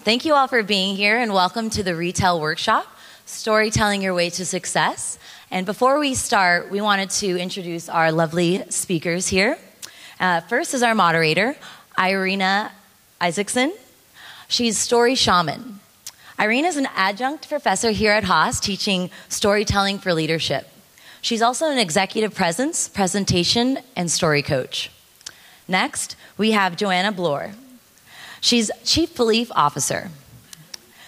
Thank you all for being here and welcome to the Retail Workshop, Storytelling Your Way to Success. And before we start, we wanted to introduce our lovely speakers here. First is our moderator, Arina Isaacson. She's Story Shaman. Irina is an adjunct professor here at Haas teaching storytelling for leadership. She's also an executive presence, presentation, and story coach. Next, we have Joanna Bloor. She's Chief Belief Officer.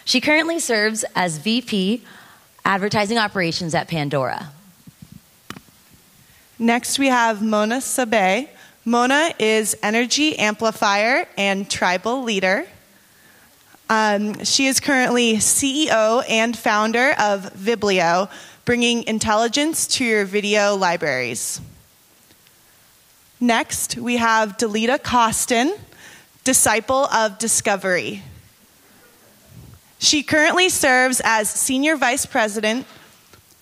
She currently serves as VP Advertising Operations at Pandora. Next, we have Mona Sabeh. Mona is Energy Amplifier and Tribal Leader. She is currently CEO and founder of Viblio, bringing intelligence to your video libraries. Next, we have Delita Costin, Disciple of Discovery. She currently serves as Senior Vice President,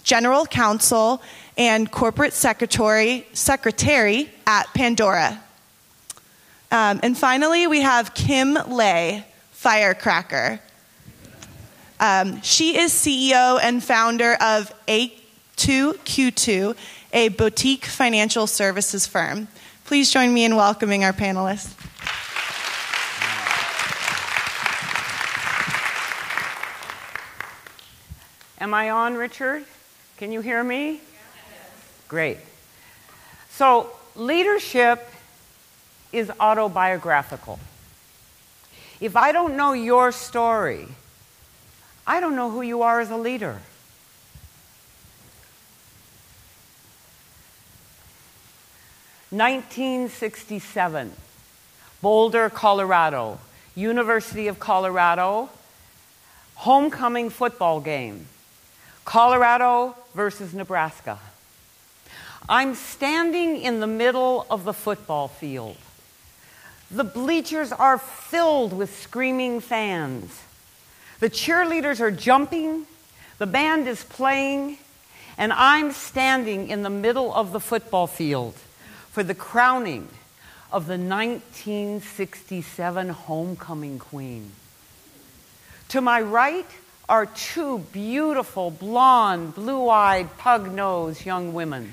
General Counsel, and Corporate Secretary at Pandora. And finally, we have Kim Lay, Firecracker. She is CEO and founder of A2Q2, a boutique financial services firm. Please join me in welcoming our panelists. Am I on, Richard? Can you hear me? Yes. Great. So, leadership is autobiographical. If I don't know your story, I don't know who you are as a leader. (1967), Boulder, Colorado, University of Colorado, homecoming football game. Colorado versus Nebraska. I'm standing in the middle of the football field. The bleachers are filled with screaming fans. The cheerleaders are jumping, the band is playing, and I'm standing in the middle of the football field for the crowning of the 1967 homecoming queen. To my right are two beautiful, blonde, blue-eyed, pug-nosed young women.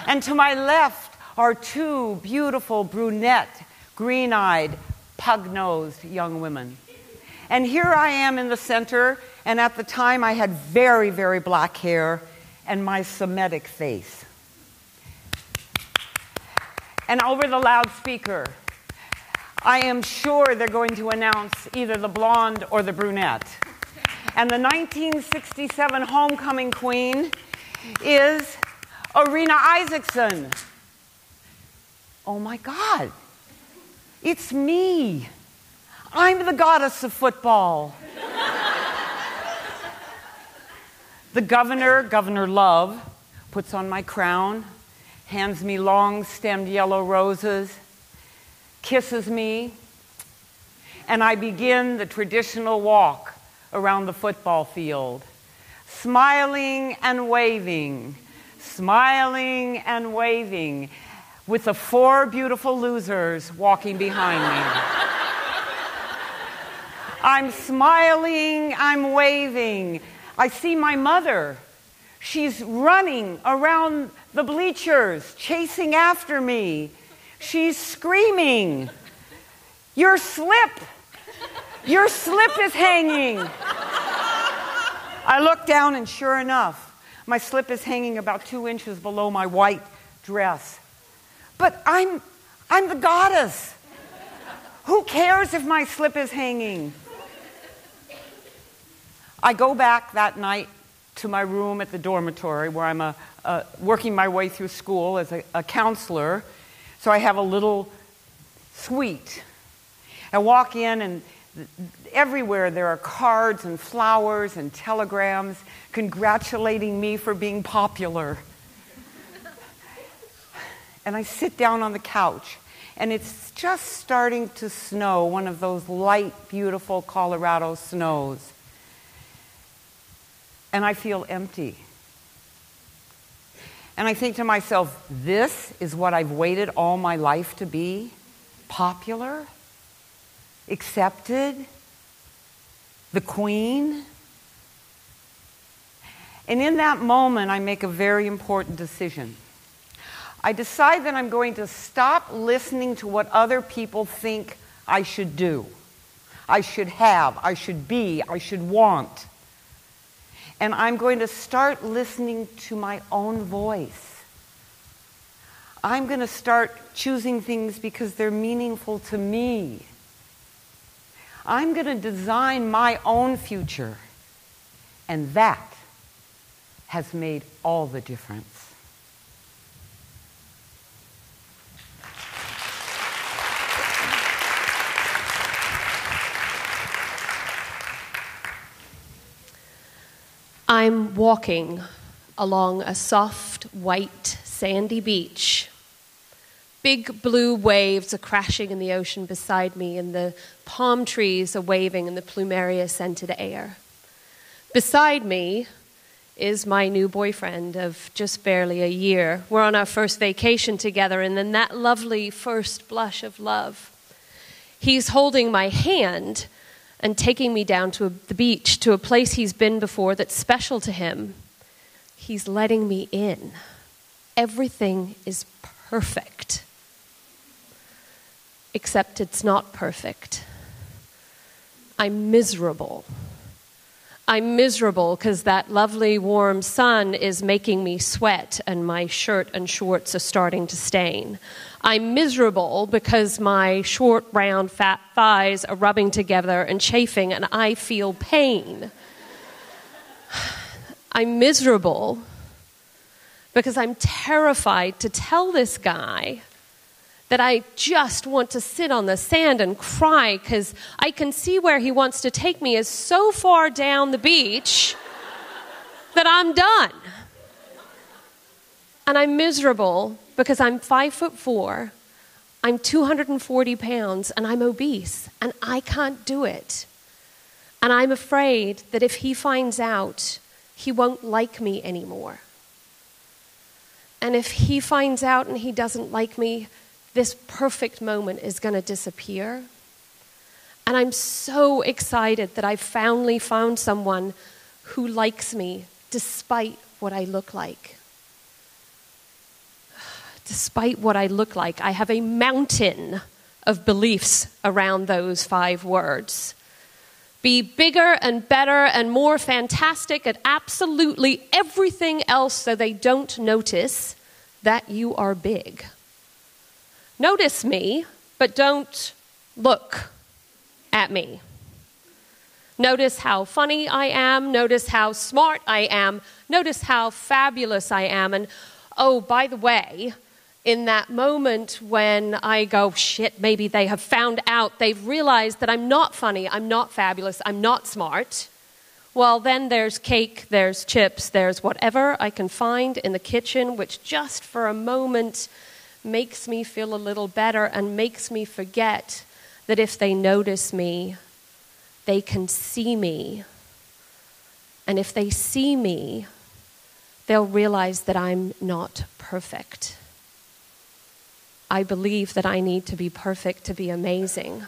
And to my left are two beautiful, brunette, green-eyed, pug-nosed young women. And here I am in the center, and at the time I had very, very black hair and my Semitic face. And over the loudspeaker, I am sure they're going to announce either the blonde or the brunette. And the 1967 homecoming queen is Arina Isaacson. Oh my God, it's me. I'm the goddess of football. The governor, Governor Love, puts on my crown, hands me long-stemmed yellow roses, kisses me, and I begin the traditional walk around the football field, smiling and waving, with the four beautiful losers walking behind me. I'm smiling, I'm waving. I see my mother. She's running around the bleachers, chasing after me. She's screaming, "Your slip! Your slip is hanging!" I look down and sure enough, my slip is hanging about 2 inches below my white dress. But I'm the goddess. Who cares if my slip is hanging? I go back that night to my room at the dormitory where I'm working my way through school as a counselor. So I have a little suite. I walk in and everywhere there are cards and flowers and telegrams congratulating me for being popular. And I sit down on the couch, and it's just starting to snow, one of those light, beautiful Colorado snows. And I feel empty. And I think to myself, this is what I've waited all my life to be? Popular? Accepted? the queen. And in that moment, I make a very important decision. I decide that I'm going to stop listening to what other people think I should do, I should have, I should be, I should want. And I'm going to start listening to my own voice. I'm going to start choosing things because they're meaningful to me. I'm going to design my own future. And that has made all the difference. I'm walking along a soft, white, sandy beach. Big blue waves are crashing in the ocean beside me, and the palm trees are waving in the plumeria-scented air. Beside me is my new boyfriend of just barely a year. We're on our first vacation together, and then that lovely first blush of love. He's holding my hand and taking me down to the beach, to a place he's been before that's special to him. He's letting me in. Everything is perfect. Except it's not perfect. I'm miserable. I'm miserable because that lovely warm sun is making me sweat and my shirt and shorts are starting to stain. I'm miserable because my short, round, fat thighs are rubbing together and chafing and I feel pain. I'm miserable because I'm terrified to tell this guy that I just want to sit on the sand and cry because I can see where he wants to take me is so far down the beach that I'm done. And I'm miserable because I'm 5'4", I'm 240 pounds, and I'm obese, and I can't do it. And I'm afraid that if he finds out, he won't like me anymore. And if he finds out and he doesn't like me, this perfect moment is going to disappear. And I'm so excited that I finally found someone who likes me despite what I look like. Despite what I look like, I have a mountain of beliefs around those 5 words. Be bigger and better and more fantastic at absolutely everything else so they don't notice that you are big. Notice me, but don't look at me. Notice how funny I am. Notice how smart I am. Notice how fabulous I am. And oh, by the way, in that moment when I go, shit, maybe they have found out, they've realized that I'm not funny, I'm not fabulous, I'm not smart. Well, then there's cake, there's chips, there's whatever I can find in the kitchen, which just for a moment makes me feel a little better and makes me forget that if they notice me, they can see me. And if they see me, they'll realize that I'm not perfect. I believe that I need to be perfect to be amazing.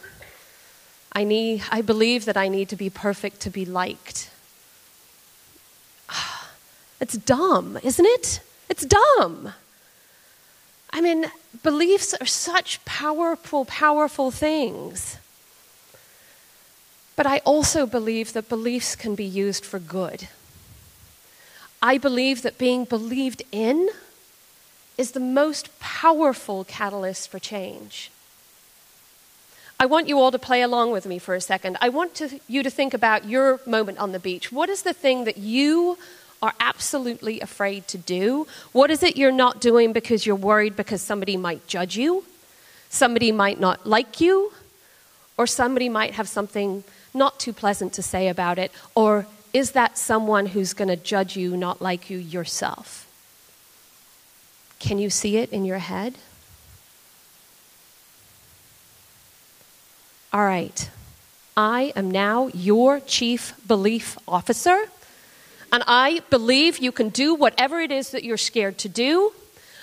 I believe that I need to be perfect to be liked. It's dumb, isn't it? It's dumb. I mean, beliefs are such powerful, powerful things. But I also believe that beliefs can be used for good. I believe that being believed in is the most powerful catalyst for change. I want you all to play along with me for a second. I want you to think about your moment on the beach. What is the thing that you are absolutely afraid to do? What is it you're not doing because you're worried because somebody might judge you, somebody might not like you, or somebody might have something not too pleasant to say about it, or is that someone who's going to judge you, not like you yourself? Can you see it in your head? All right. I am now your chief belief officer, and I believe you can do whatever it is that you're scared to do.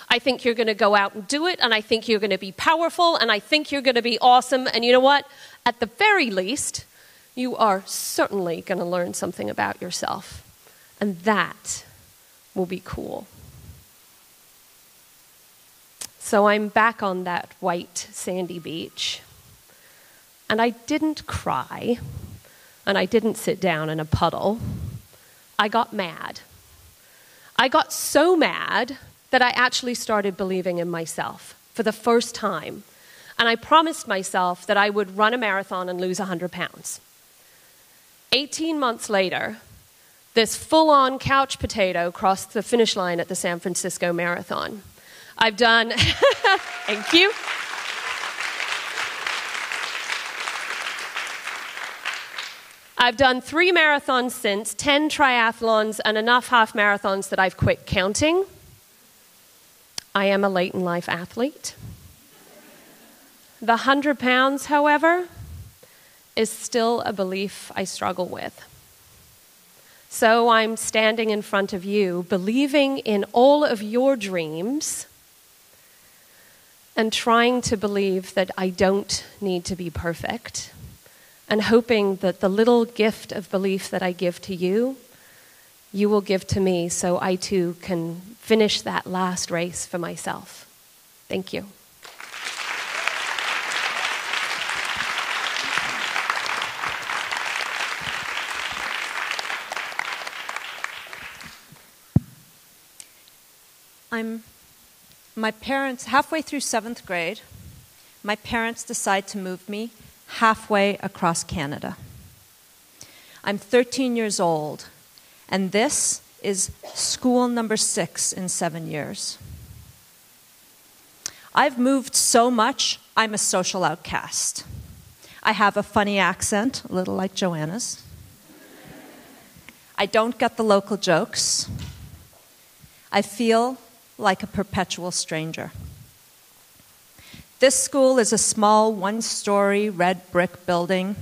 I think you're going to go out and do it, and I think you're going to be powerful, and I think you're going to be awesome. And you know what? At the very least, you are certainly going to learn something about yourself. And that will be cool. So I'm back on that white sandy beach. And I didn't cry. And I didn't sit down in a puddle. I got mad. I got so mad that I actually started believing in myself for the first time. And I promised myself that I would run a marathon and lose 100 pounds. 18 months later, this full-on couch potato crossed the finish line at the San Francisco Marathon. I've done, thank you. I've done 3 marathons since, 10 triathlons, and enough half marathons that I've quit counting. I am a late-in-life athlete. The 100 pounds, however, is still a belief I struggle with. So I'm standing in front of you, believing in all of your dreams and trying to believe that I don't need to be perfect, and hoping that the little gift of belief that I give to you, you will give to me so I too can finish that last race for myself. Thank you. My parents, halfway through 7th grade, my parents decide to move me halfway across Canada. I'm 13 years old, and this is school number 6 in 7 years. I've moved so much, I'm a social outcast. I have a funny accent, a little like Joanna's. I don't get the local jokes. I feel like a perpetual stranger. This school is a small 1-story red brick building,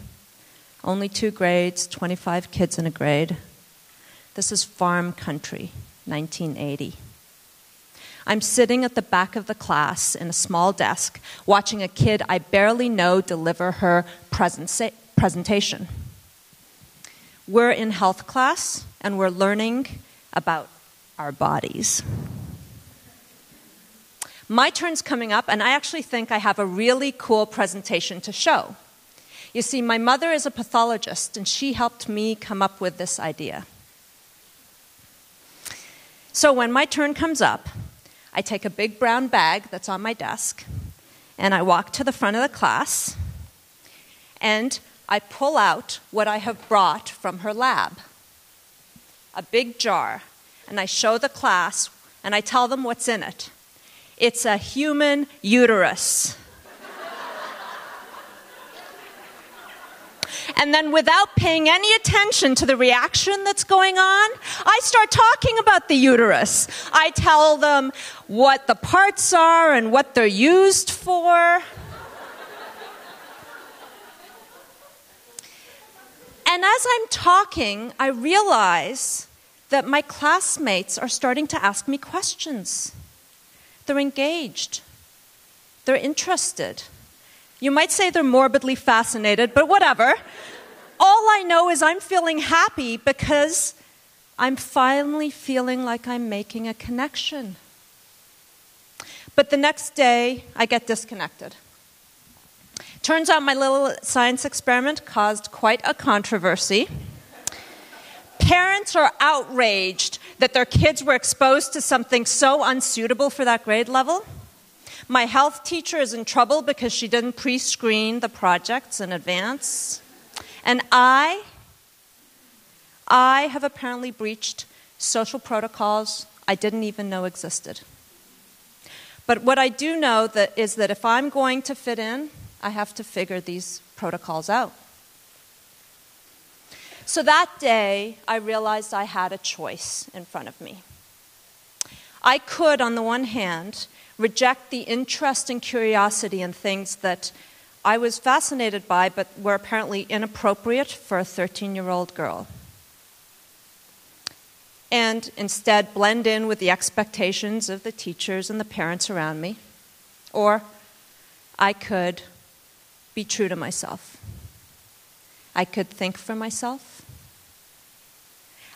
only 2 grades, 25 kids in a grade. This is farm country, 1980. I'm sitting at the back of the class in a small desk, watching a kid I barely know deliver her presentation. We're in health class, and we're learning about our bodies. My turn's coming up, and I actually think I have a really cool presentation to show. You see, my mother is a pathologist, and she helped me come up with this idea. So when my turn comes up, I take a big brown bag that's on my desk, and I walk to the front of the class, and I pull out what I have brought from her lab, a big jar, and I show the class, and I tell them what's in it. It's a human uterus. And then without paying any attention to the reaction that's going on, I start talking about the uterus. I tell them what the parts are and what they're used for. And as I'm talking, I realize that my classmates are starting to ask me questions. They're engaged. They're interested. You might say they're morbidly fascinated, but whatever. All I know is I'm feeling happy because I'm finally feeling like I'm making a connection. But the next day, I get disconnected. Turns out my little science experiment caused quite a controversy. Parents are outraged that their kids were exposed to something so unsuitable for that grade level. My health teacher is in trouble because she didn't pre-screen the projects in advance. And I have apparently breached social protocols I didn't even know existed. But what I do know is that if I'm going to fit in, I have to figure these protocols out. So that day, I realized I had a choice in front of me. I could, on the one hand, reject the interest and curiosity in things that I was fascinated by but were apparently inappropriate for a 13-year-old girl, and instead blend in with the expectations of the teachers and the parents around me. Or I could be true to myself. I could think for myself.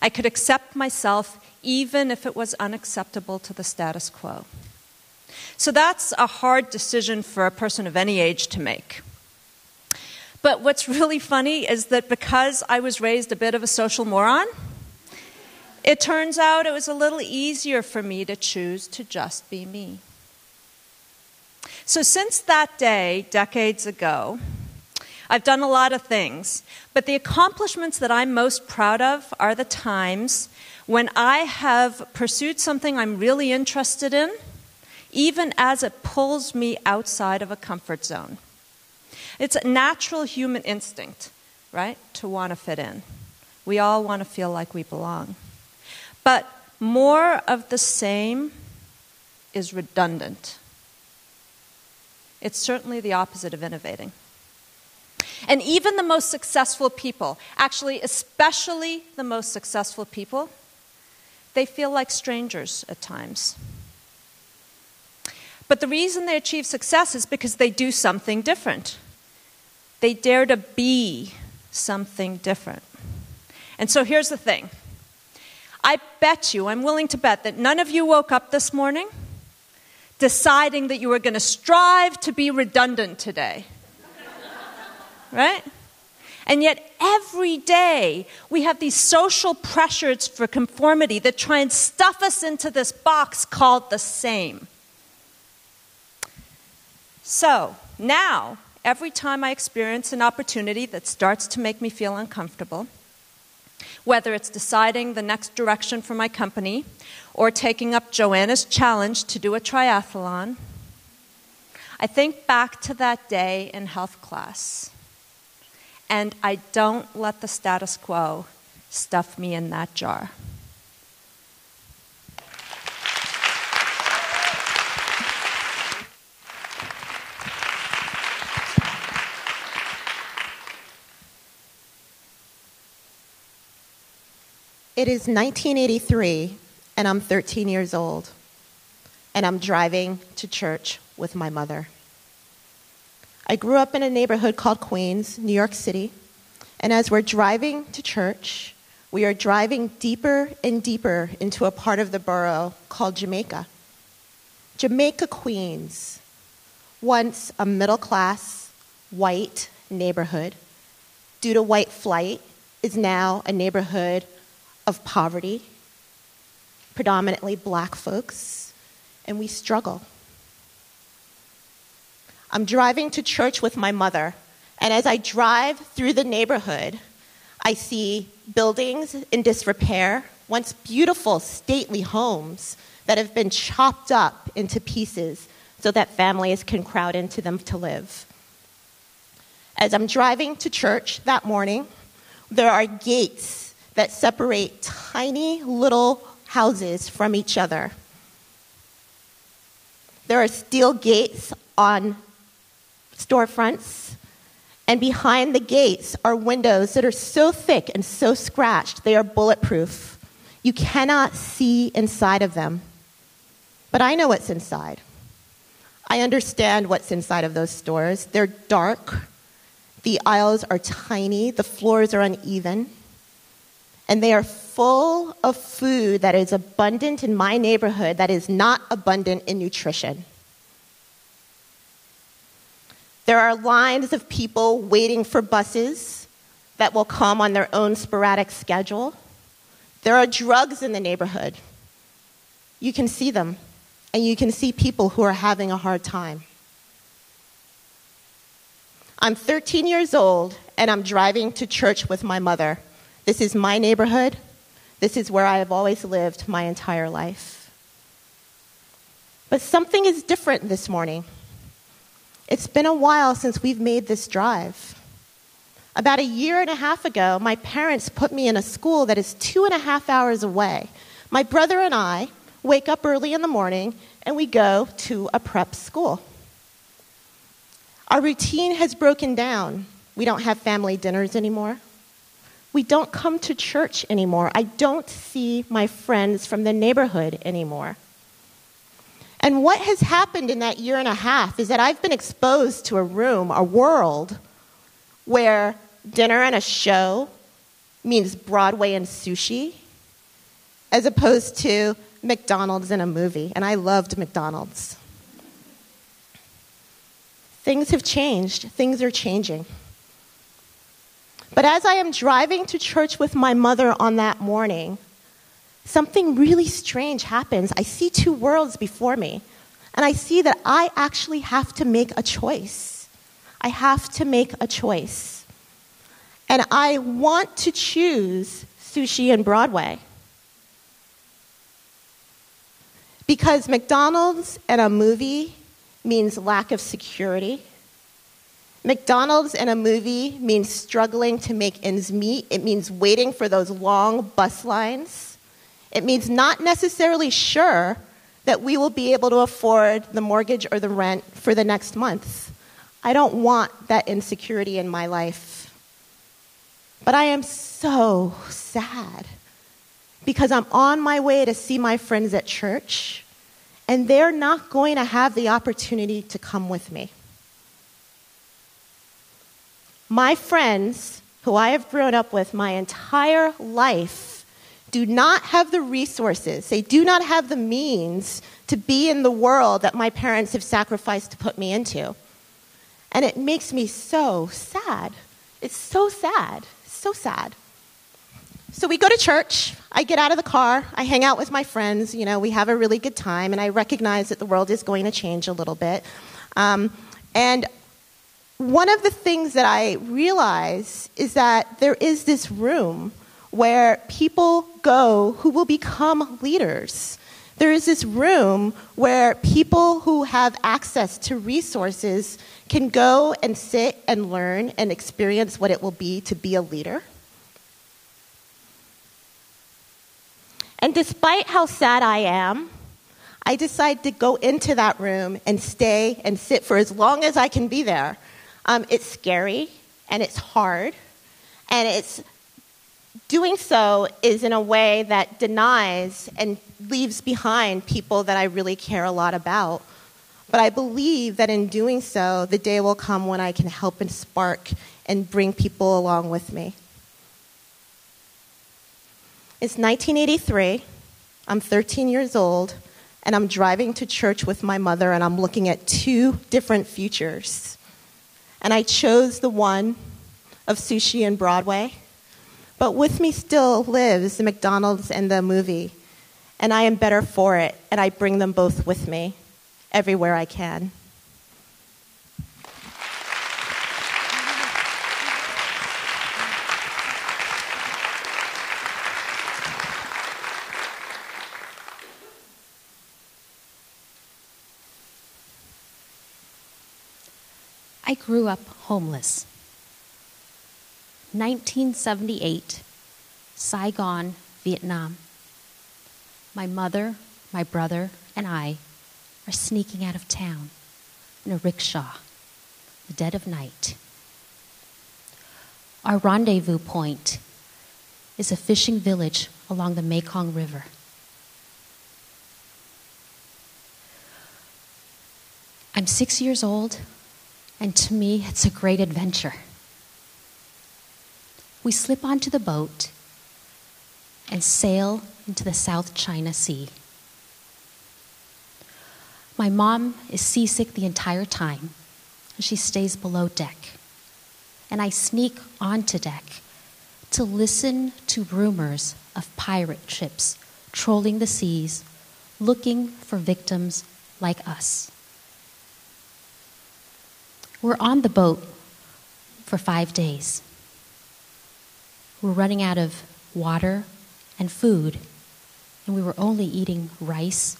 I could accept myself even if it was unacceptable to the status quo. So that's a hard decision for a person of any age to make. But what's really funny is that because I was raised a bit of a social moron, it turns out it was a little easier for me to choose to just be me. So since that day, decades ago, I've done a lot of things, but the accomplishments that I'm most proud of are the times when I have pursued something I'm really interested in, even as it pulls me outside of a comfort zone. It's a natural human instinct, right, to want to fit in. We all want to feel like we belong. But more of the same is redundant. It's certainly the opposite of innovating. And even the most successful people, actually especially the most successful people, they feel like strangers at times. But the reason they achieve success is because they do something different. They dare to be something different. And so here's the thing. I bet you, I'm willing to bet that none of you woke up this morning deciding that you were going to strive to be redundant today. Right? And yet every day we have these social pressures for conformity that try and stuff us into this box called the same. So now, every time I experience an opportunity that starts to make me feel uncomfortable, whether it's deciding the next direction for my company or taking up Joanna's challenge to do a triathlon, I think back to that day in health class. And I don't let the status quo stuff me in that jar. It is 1983, and I'm 13 years old, and I'm driving to church with my mother. I grew up in a neighborhood called Queens, New York City, and as we're driving to church, we are driving deeper and deeper into a part of the borough called Jamaica. Jamaica, Queens, once a middle-class, white neighborhood, due to white flight, is now a neighborhood of poverty, predominantly black folks, and we struggle. I'm driving to church with my mother, and as I drive through the neighborhood, I see buildings in disrepair, once beautiful, stately homes that have been chopped up into pieces so that families can crowd into them to live. As I'm driving to church that morning, there are gates that separate tiny little houses from each other. There are steel gates on storefronts, and behind the gates are windows that are so thick and so scratched they are bulletproof. You cannot see inside of them. But I know what's inside. I understand what's inside of those stores. They're dark, the aisles are tiny, the floors are uneven, and they are full of food that is abundant in my neighborhood that is not abundant in nutrition. There are lines of people waiting for buses that will come on their own sporadic schedule. There are drugs in the neighborhood. You can see them, and you can see people who are having a hard time. I'm 13 years old, and I'm driving to church with my mother. This is my neighborhood. This is where I have always lived my entire life. But something is different this morning. It's been a while since we've made this drive. About 1.5 years ago, my parents put me in a school that is 2.5 hours away. My brother and I wake up early in the morning and we go to a prep school. Our routine has broken down. We don't have family dinners anymore. We don't come to church anymore. I don't see my friends from the neighborhood anymore. And what has happened in that 1.5 years is that I've been exposed to a world where dinner and a show means Broadway and sushi, as opposed to McDonald's and a movie. And I loved McDonald's. Things have changed. Things are changing. But as I am driving to church with my mother on that morning, something really strange happens. I see two worlds before me, and I see that I actually have to make a choice. I have to make a choice. And I want to choose sushi and Broadway. Because McDonald's and a movie means lack of security. McDonald's and a movie means struggling to make ends meet. It means waiting for those long bus lines. It means not necessarily sure that we will be able to afford the mortgage or the rent for the next month. I don't want that insecurity in my life. But I am so sad because I'm on my way to see my friends at church, and they're not going to have the opportunity to come with me. My friends, who I have grown up with my entire life, do not have the resources, they do not have the means to be in the world that my parents have sacrificed to put me into. And it makes me so sad. It's so sad, so sad. So we go to church, I get out of the car, I hang out with my friends, we have a really good time, and I recognize that the world is going to change a little bit. And one of the things that I realize is that there is this room where people go who will become leaders. There is this room where people who have access to resources can go and sit and learn and experience what it will be to be a leader. And despite how sad I am, I decide to go into that room and stay and sit for as long as I can be there. It's scary, and it's hard, and doing so is in a way that denies and leaves behind people that I really care a lot about. But I believe that in doing so, the day will come when I can help and spark and bring people along with me. It's 1983, I'm 13 years old, and I'm driving to church with my mother, and I'm looking at two different futures. And I chose the one of sushi and Broadway, but with me still lives the McDonald's and the movie, and I am better for it, and I bring them both with me everywhere I can. I grew up homeless. 1978, Saigon, Vietnam. My mother, my brother, and I are sneaking out of town in a rickshaw, the dead of night. Our rendezvous point is a fishing village along the Mekong River. I'm 6 years old, and to me, it's a great adventure. We slip onto the boat and sail into the South China Sea. My mom is seasick the entire time, and she stays below deck. And I sneak onto deck to listen to rumors of pirate ships trolling the seas, looking for victims like us. We're on the boat for 5 days. We're running out of water and food, and we were only eating rice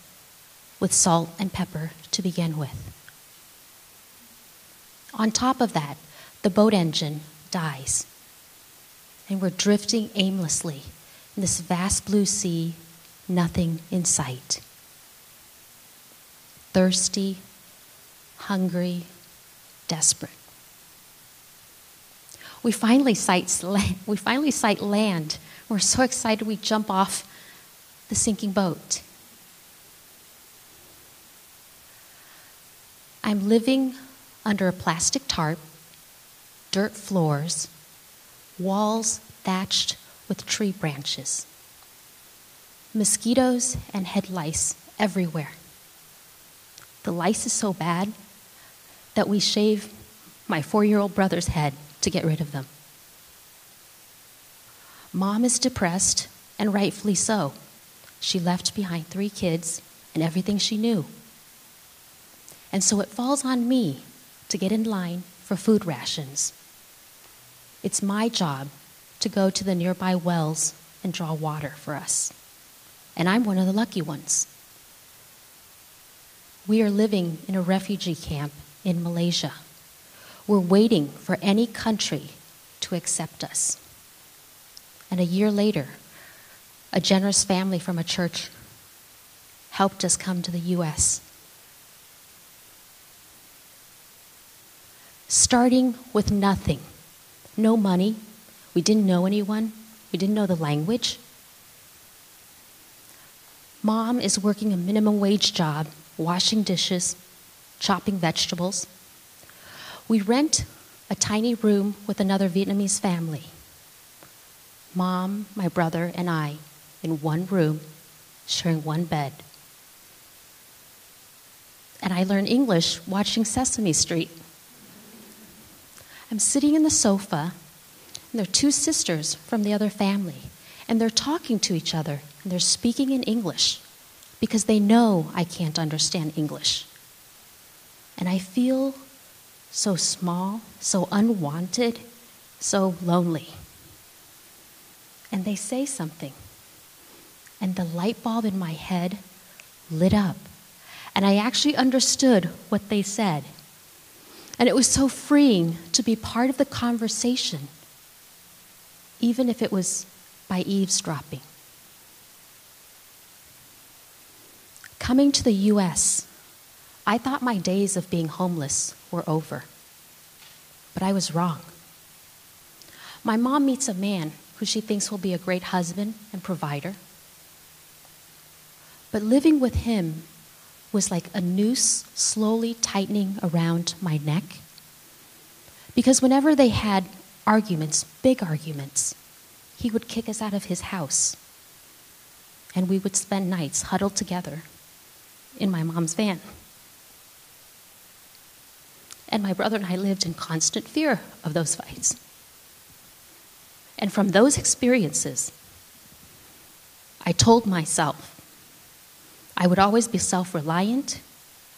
with salt and pepper to begin with. On top of that, the boat engine dies, and we're drifting aimlessly in this vast blue sea, nothing in sight. Thirsty, hungry, desperate. We finally sight land. We're so excited we jump off the sinking boat. I'm living under a plastic tarp, dirt floors, walls thatched with tree branches, mosquitoes and head lice everywhere. The lice is so bad that we shave my 4-year-old brother's head to get rid of them. Mom is depressed, and rightfully so. She left behind 3 kids and everything she knew. And so it falls on me to get in line for food rations. It's my job to go to the nearby wells and draw water for us. And I'm one of the lucky ones. We are living in a refugee camp in Malaysia. We're waiting for any country to accept us. And a year later, a generous family from a church helped us come to the U.S. Starting with nothing, no money, we didn't know anyone, we didn't know the language. Mom is working a minimum wage job, washing dishes, chopping vegetables. We rent a tiny room with another Vietnamese family. Mom, my brother, and I in one room, sharing one bed. And I learned English watching Sesame Street. I'm sitting in the sofa, and there are 2 sisters from the other family, and they're talking to each other, and they're speaking in English because they know I can't understand English. And I feel so small, so unwanted, so lonely. And they say something, and the light bulb in my head lit up, and I actually understood what they said. And it was so freeing to be part of the conversation, even if it was by eavesdropping. Coming to the U.S., I thought my days of being homeless were over, but I was wrong. My mom meets a man who she thinks will be a great husband and provider. But living with him was like a noose slowly tightening around my neck. Because whenever they had arguments, big arguments, he would kick us out of his house. And we would spend nights huddled together in my mom's van. And my brother and I lived in constant fear of those fights. And from those experiences, I told myself I would always be self-reliant,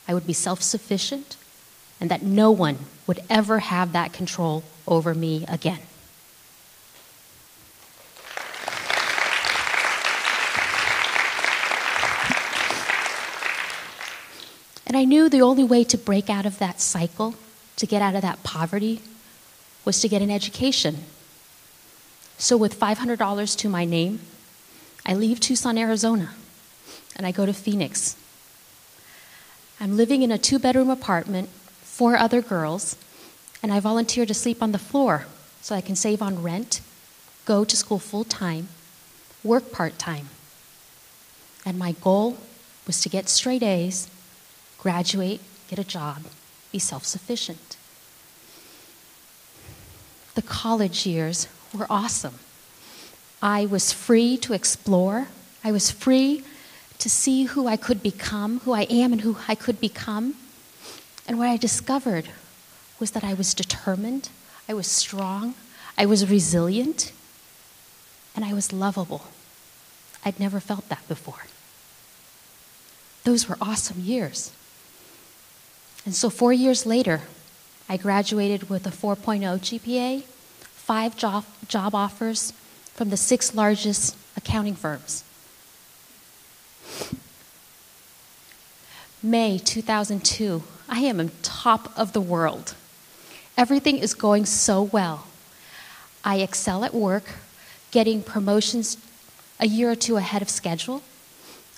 I would be self-sufficient, and that no one would ever have that control over me again. And I knew the only way to break out of that cycle, to get out of that poverty, was to get an education. So with $500 to my name, I leave Tucson, Arizona, and I go to Phoenix. I'm living in a 2-bedroom apartment, 4 other girls, and I volunteer to sleep on the floor so I can save on rent, go to school full-time, work part-time. And my goal was to get straight A's, graduate, get a job, be self-sufficient. The college years were awesome. I was free to explore. I was free to see who I could become, who I am and who I could become. And what I discovered was that I was determined, I was strong, I was resilient, and I was lovable. I'd never felt that before. Those were awesome years. And so 4 years later, I graduated with a 4.0 GPA, 5 job offers from the 6 largest accounting firms. May 2002, I am on top of the world. Everything is going so well. I excel at work, getting promotions a year or 2 ahead of schedule.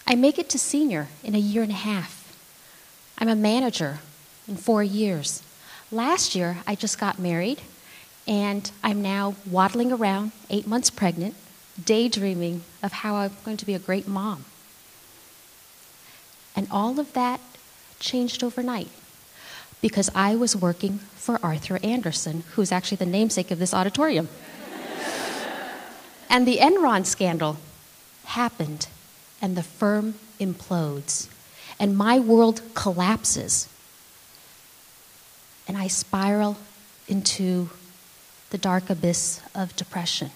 I make it to senior in a year and a half. I'm a manager in 4 years. Last year, I just got married, and I'm now waddling around, 8 months pregnant, daydreaming of how I'm going to be a great mom. And all of that changed overnight because I was working for Arthur Andersen, who's actually the namesake of this auditorium. And the Enron scandal happened, and the firm implodes, and my world collapses, and I spiral into the dark abyss of depression.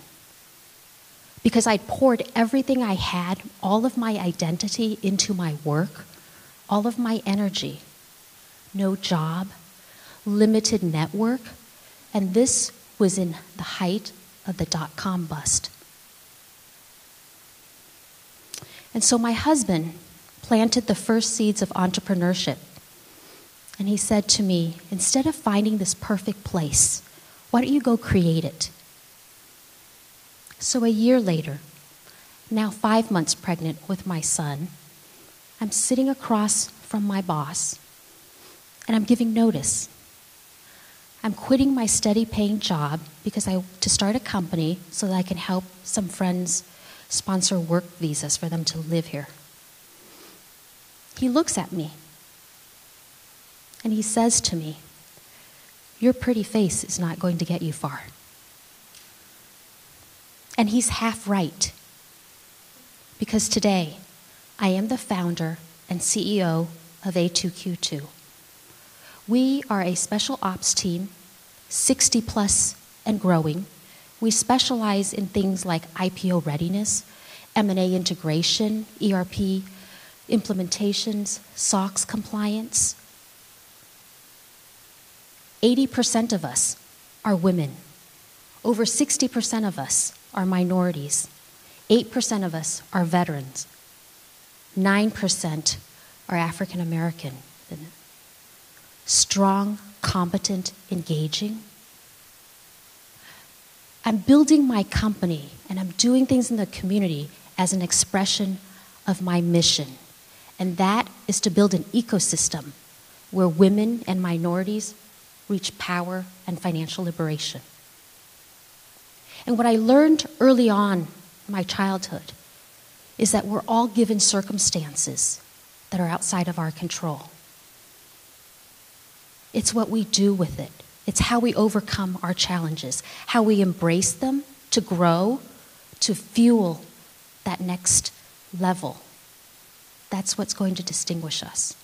Because I'd poured everything I had, all of my identity into my work, all of my energy. No job, limited network, and this was in the height of the dot-com bust. And so my husband planted the first seeds of entrepreneurship. And he said to me, instead of finding this perfect place, why don't you go create it? So a year later, now 5 months pregnant with my son, I'm sitting across from my boss, and I'm giving notice. I'm quitting my steady paying job to start a company so that I can help some friends sponsor work visas for them to live here. He looks at me and he says to me, your pretty face is not going to get you far. And he's half right, because today I am the founder and CEO of A2Q2. We are a special ops team, 60 plus and growing. We specialize in things like IPO readiness, M&A integration, ERP implementations, SOX compliance. 80% of us are women. Over 60% of us are minorities. 8% of us are veterans. 9% are African American. Strong, competent, engaging. I'm building my company and I'm doing things in the community as an expression of my mission. And that is to build an ecosystem where women and minorities reach power and financial liberation. And what I learned early on in my childhood is that we're all given circumstances that are outside of our control. It's what we do with it. It's how we overcome our challenges, how we embrace them to grow, to fuel that next level. That's what's going to distinguish us.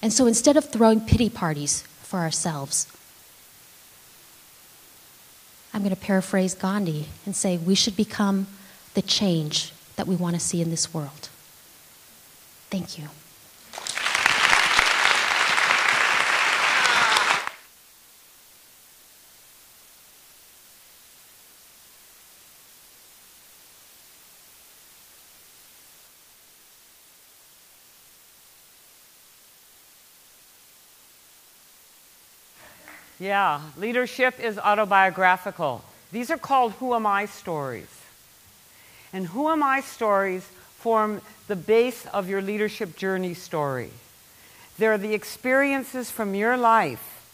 And so instead of throwing pity parties for ourselves, I'm going to paraphrase Gandhi and say we should become the change that we want to see in this world. Thank you. Yeah, leadership is autobiographical. These are called Who Am I stories. And Who Am I stories form the base of your leadership journey story. They're the experiences from your life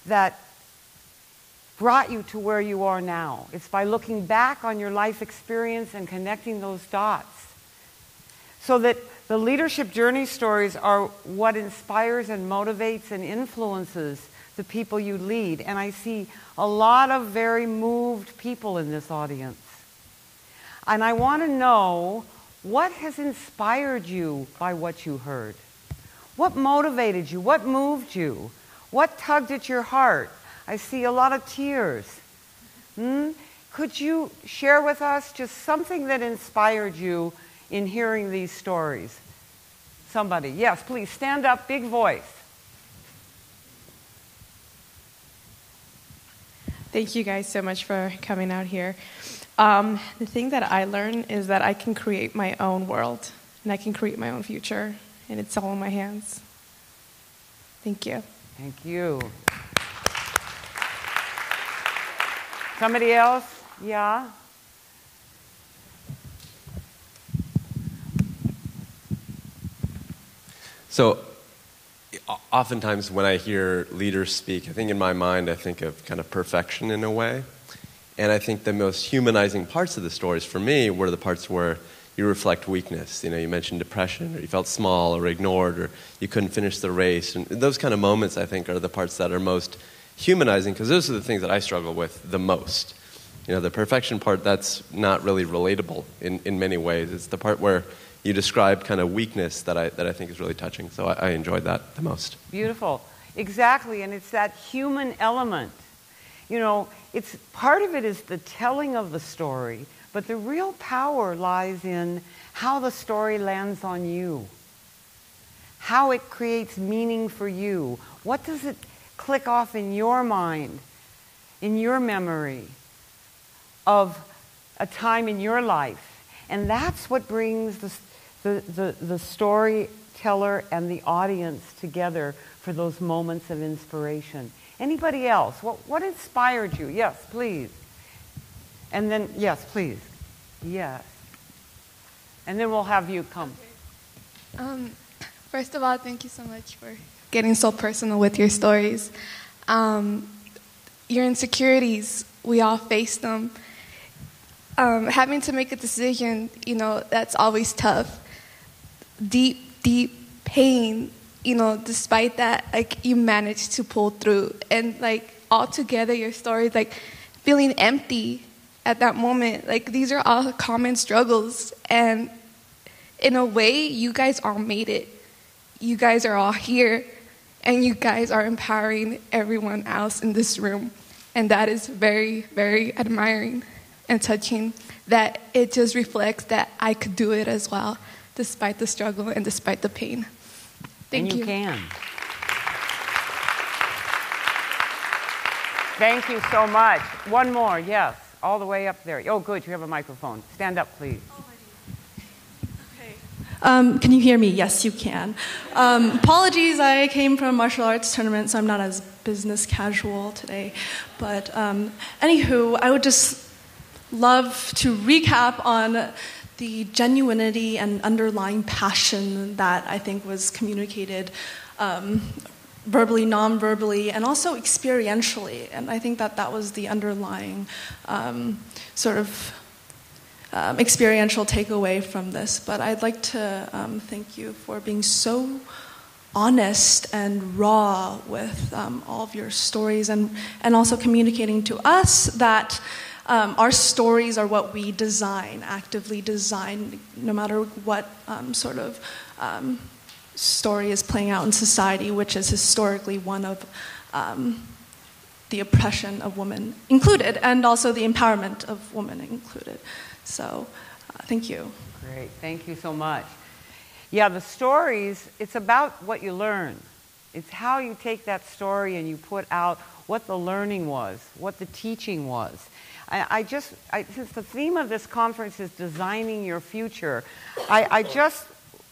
that brought you to where you are now. It's by looking back on your life experience and connecting those dots. So that the leadership journey stories are what inspires and motivates and influences the people you lead. And I see a lot of very moved people in this audience. And I want to know, what has inspired you by what you heard? What motivated you? What moved you? What tugged at your heart? I see a lot of tears. Could you share with us just something that inspired you in hearing these stories? Somebody, yes, please stand up, big voice. Thank you guys so much for coming out here. The thing that I learned is that I can create my own world and I can create my own future, and it's all in my hands. Thank you. Thank you. Somebody else? Yeah? So oftentimes when I hear leaders speak, I think in my mind I think of kind of perfection in a way. And I think the most humanizing parts of the stories for me were the parts where you reflect weakness. You know, you mentioned depression, or you felt small or ignored, or you couldn't finish the race. And those kind of moments, I think, are the parts that are most humanizing, because those are the things that I struggle with the most. the perfection part, that's not really relatable in many ways. It's the part where you describe kind of weakness that I think is really touching. So I enjoyed that the most. Beautiful. Exactly, and it's that human element. It's part of it is the telling of the story, but the real power lies in how the story lands on you, how it creates meaning for you. What does it click off in your mind, in your memory of a time in your life? And that's what brings the storyteller and the audience together for those moments of inspiration. Anybody else? What inspired you? Yes, please. And then, yes, please. Yes. And then we'll have you come. First of all, thank you so much for getting so personal with your stories. Your insecurities, we all face them. Having to make a decision, that's always tough. Deep, deep pain, despite that, you managed to pull through. And, all together, your stories, feeling empty at that moment, these are all common struggles. And in a way, you guys all made it. You guys are all here, and you guys are empowering everyone else in this room. And that is very, very admiring and touching, that it just reflects that I could do it as well, despite the struggle and despite the pain. Thank you. And you can. Thank you so much. One more, yes, all the way up there. Oh, good, you have a microphone. Stand up, please. Can you hear me? Yes, you can. Apologies, I came from a martial arts tournament, so I'm not as business casual today. But anywho, I would just love to recap on the genuinity and underlying passion that I think was communicated verbally, non-verbally, and also experientially. And I think that was the underlying experiential takeaway from this. But I'd like to thank you for being so honest and raw with all of your stories, and also communicating to us that our stories are what we design, actively design, no matter what story is playing out in society, which is historically one of the oppression of women included, and also the empowerment of women included. So, thank you. Great, thank you so much. Yeah, the stories, it's about what you learn. It's how you take that story and you put out what the learning was, what the teaching was. Since the theme of this conference is designing your future, I just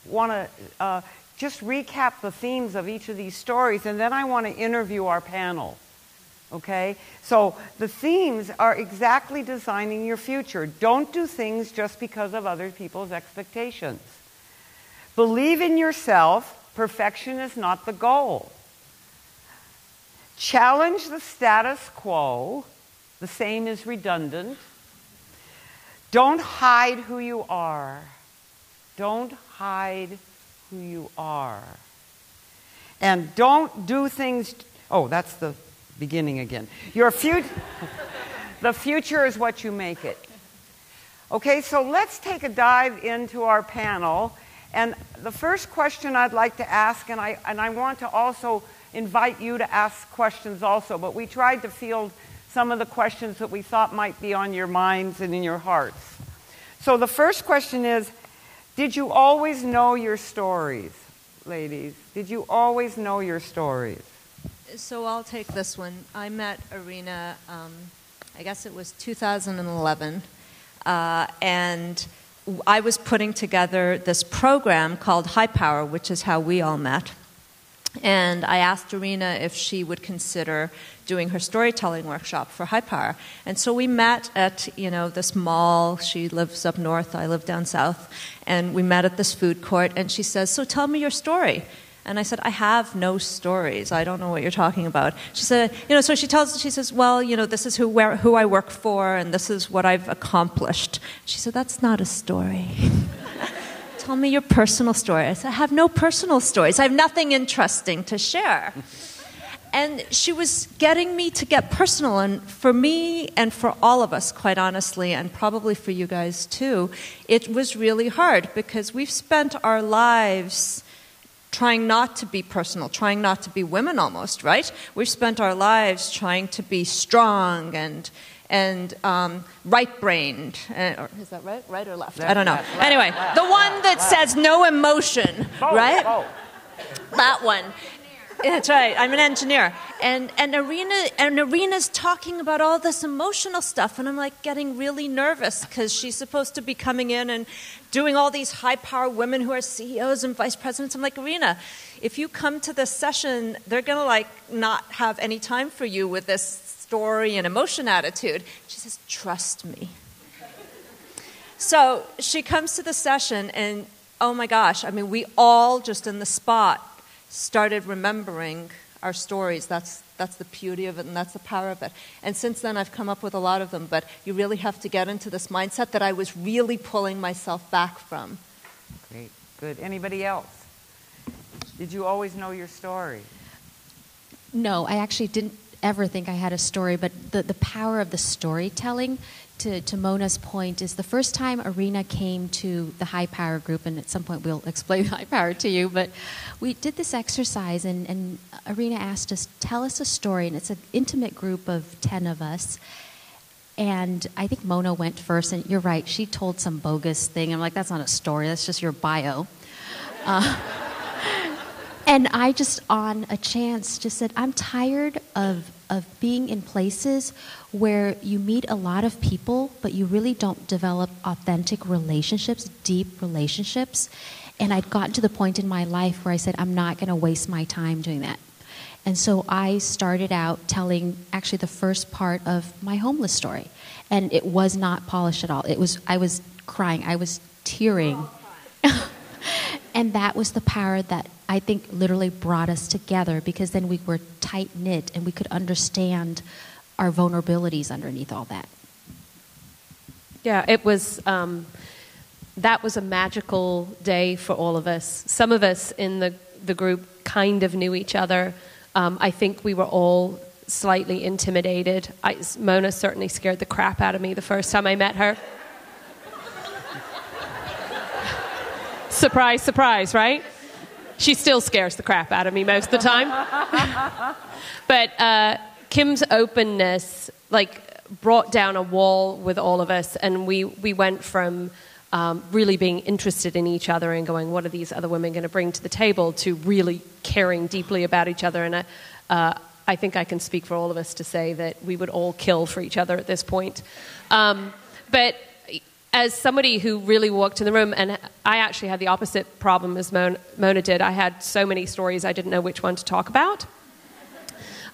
want to just recap the themes of each of these stories, and then I want to interview our panel. Okay? So the themes are exactly designing your future. Don't do things just because of other people's expectations. Believe in yourself. Perfection is not the goal. Challenge the status quo. The same is redundant. Don't hide who you are. Don't hide who you are. And don't do things... Oh, that's the beginning again. The future is what you make it. Okay, so let's take a dive into our panel. And the first question I'd like to ask, and I want to also invite you to ask questions also, but we tried to field some of the questions that we thought might be on your minds and in your hearts. So the first question is, did you always know your stories, ladies? Did you always know your stories? So I'll take this one. I met Arina, I guess it was 2011, and I was putting together this program called High Power, which is how we all met. And I asked Arina if she would consider doing her storytelling workshop for High Power. And so we met at, this mall. She lives up north, I live down south. And we met at this food court, and she says, "So tell me your story." And I said, "I have no stories. I don't know what you're talking about." She said, so she says, "Well, this is who I work for, and this is what I've accomplished." She said, "That's not a story." "Tell me your personal story." I said, "I have no personal stories. I have nothing interesting to share." And she was getting me to get personal. And for me and for all of us, quite honestly, and probably for you guys too, it was really hard because we've spent our lives trying not to be personal, trying not to be women almost, right? We've spent our lives trying to be strong and right-brained. Or is that right? Right or left? I don't know. Anyway, the one that says no emotion, right? That one. That's right. I'm an engineer. And Arina's talking about all this emotional stuff, and I'm like getting really nervous because she's supposed to be coming in and doing all these high-power women who are CEOs and vice presidents. I'm like, Arina, if you come to this session, they're going to like not have any time for you with this story and emotion attitude. She says, trust me. So she comes to the session, and oh my gosh, I mean, we all just in the spot started remembering our stories. That's the beauty of it, and that's the power of it. And since then, I've come up with a lot of them, but you really have to get into this mindset that I was really pulling myself back from. Great. Good. Anybody else? Did you always know your story? No, I actually didn't ever think I had a story, but the power of the storytelling, to Mona's point, is the first time Arina came to the high power group, and at some point we'll explain high power to you, but we did this exercise, and Arina asked us, tell us a story, and it's an intimate group of 10 of us, and I think Mona went first, and you're right, she told some bogus thing. I'm like, that's not a story, that's just your bio. And I just, on a chance, just said, I'm tired of being in places where you meet a lot of people, but you really don't develop authentic relationships, deep relationships. And I'd gotten to the point in my life where I said, I'm not going to waste my time doing that. And so I started out telling actually the first part of my homeless story. And it was not polished at all. I was crying. I was tearing. And that was the power that I think literally brought us together, because then we were tight-knit and we could understand our vulnerabilities underneath all that. Yeah, it was, that was a magical day for all of us. Some of us in the group kind of knew each other. I think we were all slightly intimidated. Mona certainly scared the crap out of me the first time I met her. Surprise, surprise, right? She still scares the crap out of me most of the time. But Kim's openness, brought down a wall with all of us, and we went from really being interested in each other and going, what are these other women going to bring to the table, to really caring deeply about each other. And I think I can speak for all of us to say that we would all kill for each other at this point. But as somebody who really walked in the room, and I actually had the opposite problem as Mona did. I had so many stories I didn't know which one to talk about.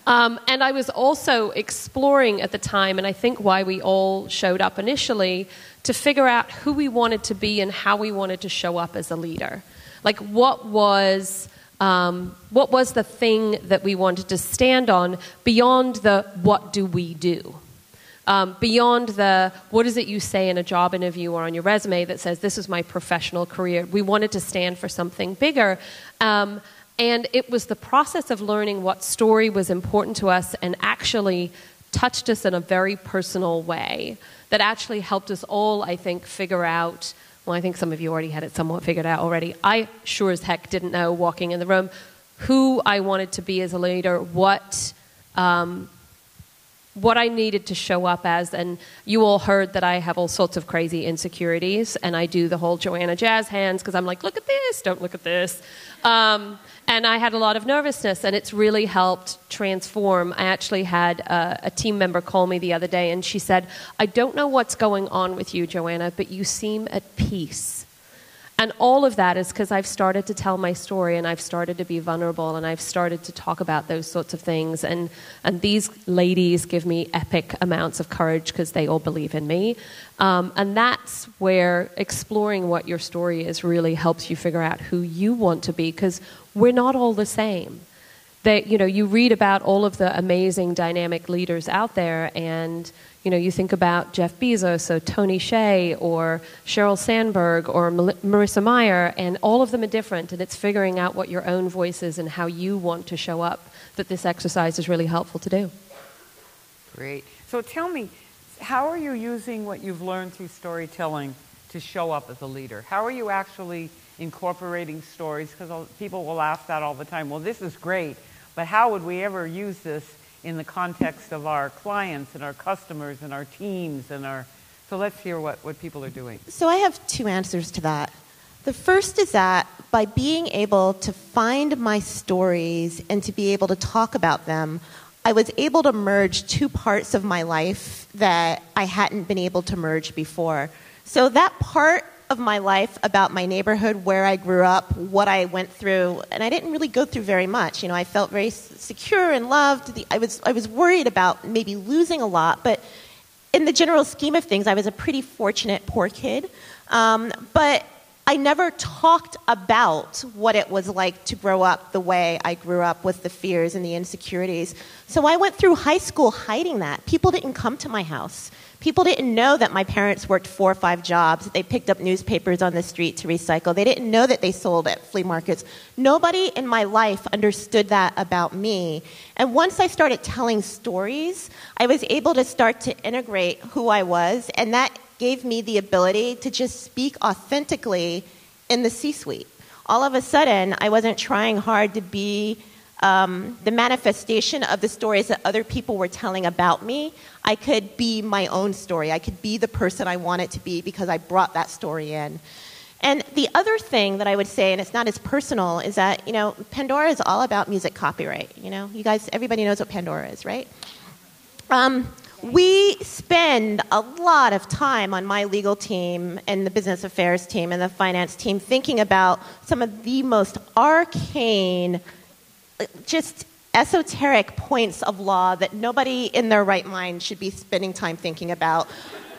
And I was also exploring at the time, and I think why we all showed up initially, to figure out who we wanted to be and how we wanted to show up as a leader. What was the thing that we wanted to stand on beyond the what do we do? Beyond the, what is it you say in a job interview or on your resume that says, this is my professional career. We wanted to stand for something bigger. And it was the process of learning what story was important to us and actually touched us in a very personal way that actually helped us all, I think, figure out, well, I think some of you already had it somewhat figured out already. I sure as heck didn't know, walking in the room, who I wanted to be as a leader, what I needed to show up as. And you all heard that I have all sorts of crazy insecurities, and I do the whole Joanna jazz hands because I'm like, look at this, don't look at this. And I had a lot of nervousness, and it's really helped transform. I actually had a team member call me the other day, and she said, I don't know what's going on with you, Joanna, but you seem at peace. And all of that is because I've started to tell my story, and I've started to be vulnerable, and I've started to talk about those sorts of things. And these ladies give me epic amounts of courage because they all believe in me. And that's where exploring what your story is really helps you figure out who you want to be, because we're not all the same. You read about all of the amazing dynamic leaders out there, and you think about Jeff Bezos or Tony Hsieh or Sheryl Sandberg or Marissa Mayer, and all of them are different, and it's figuring out what your own voice is and how you want to show up that this exercise is really helpful to do. Great. So tell me, how are you using what you've learned through storytelling to show up as a leader? How are you actually incorporating stories? Because people will ask that all the time. Well, this is great, but how would we ever use this in the context of our clients and our customers and our teams and our... So let's hear what people are doing. So I have two answers to that. The first is that by being able to find my stories and to be able to talk about them, I was able to merge two parts of my life that I hadn't been able to merge before. So that part of my life about my neighborhood, where I grew up, what I went through, and I didn't really go through very much. You know, I felt very secure and loved. I was worried about maybe losing a lot, but in the general scheme of things, I was a pretty fortunate poor kid. But I never talked about what it was like to grow up the way I grew up, with the fears and the insecurities. So I went through high school hiding that. People didn't come to my house. People didn't know that my parents worked 4 or 5 jobs. They picked up newspapers on the street to recycle. They didn't know that they sold at flea markets. Nobody in my life understood that about me. And once I started telling stories, I was able to start to integrate who I was, and that gave me the ability to just speak authentically in the C-suite. All of a sudden, I wasn't trying hard to be the manifestation of the stories that other people were telling about me. I could be my own story. I could be the person I wanted to be because I brought that story in. And the other thing that I would say, and it's not as personal, is that, you know, Pandora is all about music copyright. You know, you guys, everybody knows what Pandora is, right? We spend a lot of time on my legal team and the business affairs team and the finance team thinking about some of the most arcane, just esoteric points of law that nobody in their right mind should be spending time thinking about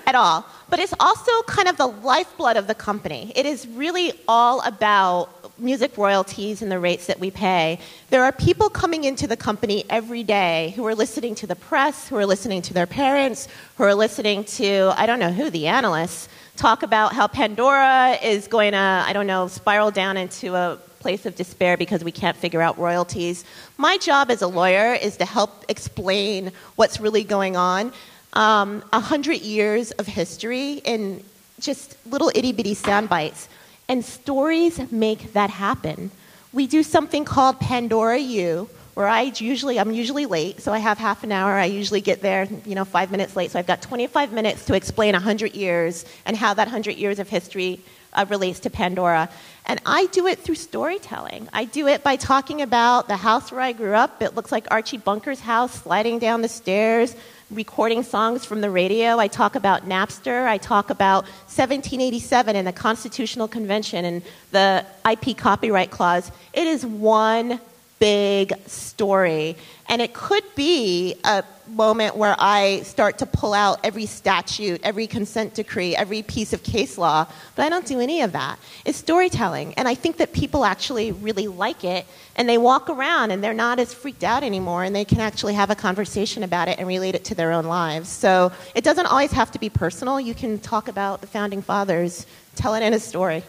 at all. But it's also kind of the lifeblood of the company. It is really all about music royalties and the rates that we pay. There are people coming into the company every day who are listening to the press, who are listening to their parents, who are listening to, I don't know who, the analysts, talk about how Pandora is going to, I don't know, spiral down into a place of despair because we can't figure out royalties. My job as a lawyer is to help explain what's really going on. 100 years of history in just little itty-bitty sound bites. And stories make that happen. We do something called Pandora U, where I'm usually late, so I have half an hour. I usually get there, 5 minutes late. So I've got 25 minutes to explain 100 years and how that 100 years of history relates to Pandora. And I do it through storytelling. I do it by talking about the house where I grew up. It looks like Archie Bunker's house, sliding down the stairs, recording songs from the radio. I talk about Napster. I talk about 1787 and the Constitutional Convention and the IP copyright clause. It is one big story. And it could be a moment where I start to pull out every statute, every consent decree, every piece of case law, but I don't do any of that. It's storytelling. And I think that people actually really like it, and they walk around and they're not as freaked out anymore, and they can actually have a conversation about it and relate it to their own lives. So it doesn't always have to be personal. You can talk about the Founding Fathers, tell it in a story.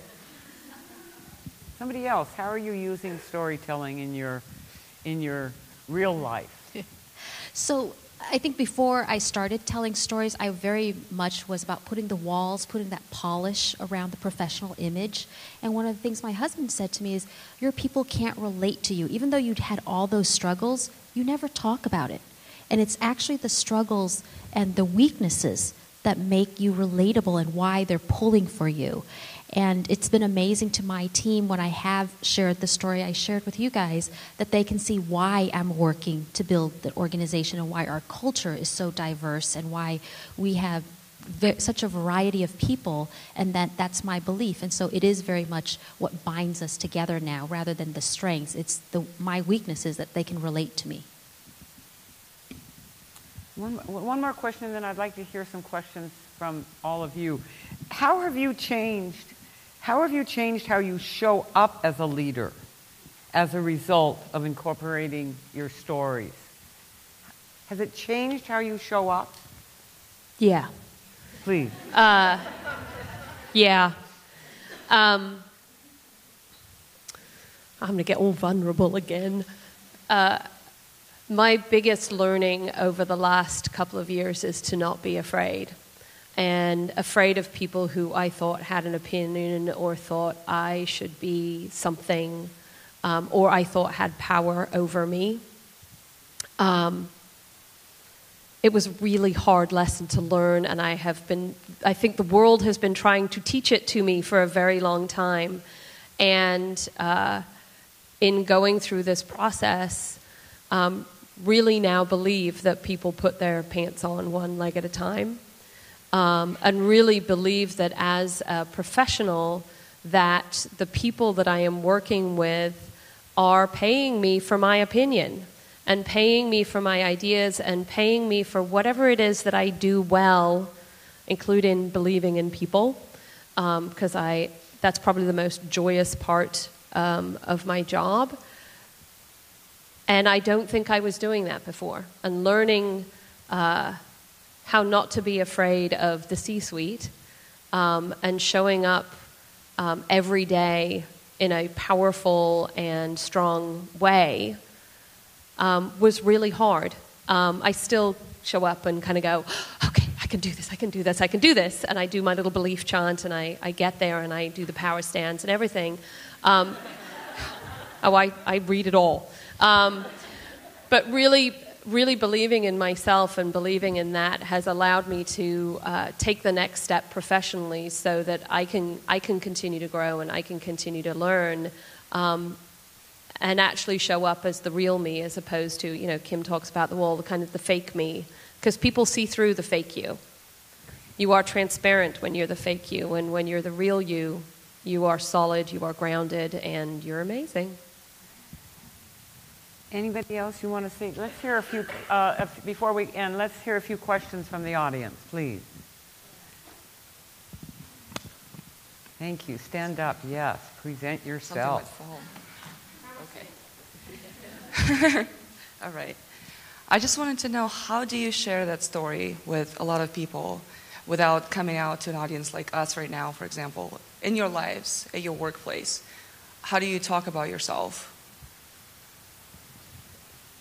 Somebody else, how are you using storytelling in your real life? So I think before I started telling stories, I very much was about putting the walls, putting that polish around the professional image. And one of the things my husband said to me is, your people can't relate to you. Even though you'd had all those struggles, you never talk about it. And it's actually the struggles and the weaknesses that make you relatable and why they're pulling for you. And it's been amazing to my team when I have shared the story I shared with you guys, that they can see why I'm working to build the organization and why our culture is so diverse and why we have such a variety of people, and that's my belief. And so it is very much what binds us together now rather than the strengths. It's my weaknesses that they can relate to me. One more question, and then I'd like to hear some questions from all of you. How have you changed how you show up as a leader as a result of incorporating your stories? Has it changed how you show up? Yeah. Please. Yeah. I'm going to get all vulnerable again. My biggest learning over the last couple of years is to not be afraid. And afraid of people who I thought had an opinion or thought I should be something, or I thought had power over me. It was a really hard lesson to learn, and I think the world has been trying to teach it to me for a very long time. And in going through this process, really now believe that people put their pants on one leg at a time, and really believe that as a professional, that the people that I am working with are paying me for my opinion, and paying me for my ideas, and paying me for whatever it is that I do well, including believing in people, because that's probably the most joyous part of my job. And I don't think I was doing that before. And learning how not to be afraid of the C-suite, and showing up every day in a powerful and strong way was really hard. I still show up and kind of go, okay, I can do this, I can do this, I can do this. And I do my little belief chant, and I get there, and I do the power stance and everything. I read it all. But really believing in myself and believing in that has allowed me to take the next step professionally, so that I can continue to grow, and I can continue to learn, and actually show up as the real me, as opposed to, Kim talks about the kind of the fake me, because people see through the fake you. You are transparent when you're the fake you, and when you're the real you, you are solid, you are grounded, and you're amazing. Anybody else you want to say? Let's hear a few, before we end, let's hear a few questions from the audience, please. Thank you. Stand up, yes. Present yourself. Okay. All right. I just wanted to know, how do you share that story with a lot of people without coming out to an audience like us right now, for example, in your lives, at your workplace? How do you talk about yourself?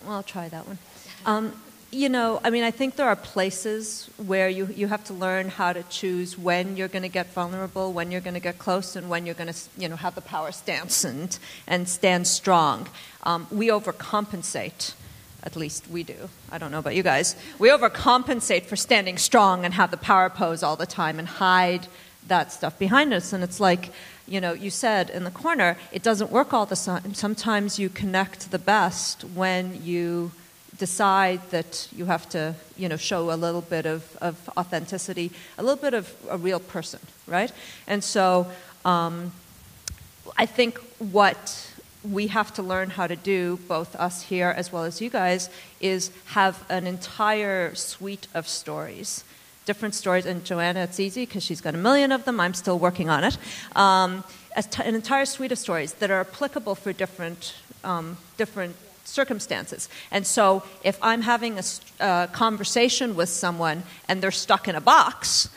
Well, I'll try that one. I think there are places where you have to learn how to choose when you're going to get vulnerable, when you're going to get close, and when you're going to, have the power stance and stand strong. We overcompensate. At least we do. I don't know about you guys. We overcompensate for standing strong and have the power pose all the time and hide that stuff behind us. And it's like, you said in the corner, it doesn't work all the time. Sometimes you connect the best when you decide that you have to, show a little bit of authenticity, a little bit of a real person, right? And so I think what we have to learn how to do, both us here as well as you guys, is have an entire suite of stories. Different stories, and Joanna, it's easy because she's got a million of them. I'm still working on it. An entire suite of stories that are applicable for different circumstances. And so if I'm having a conversation with someone and they're stuck in a box,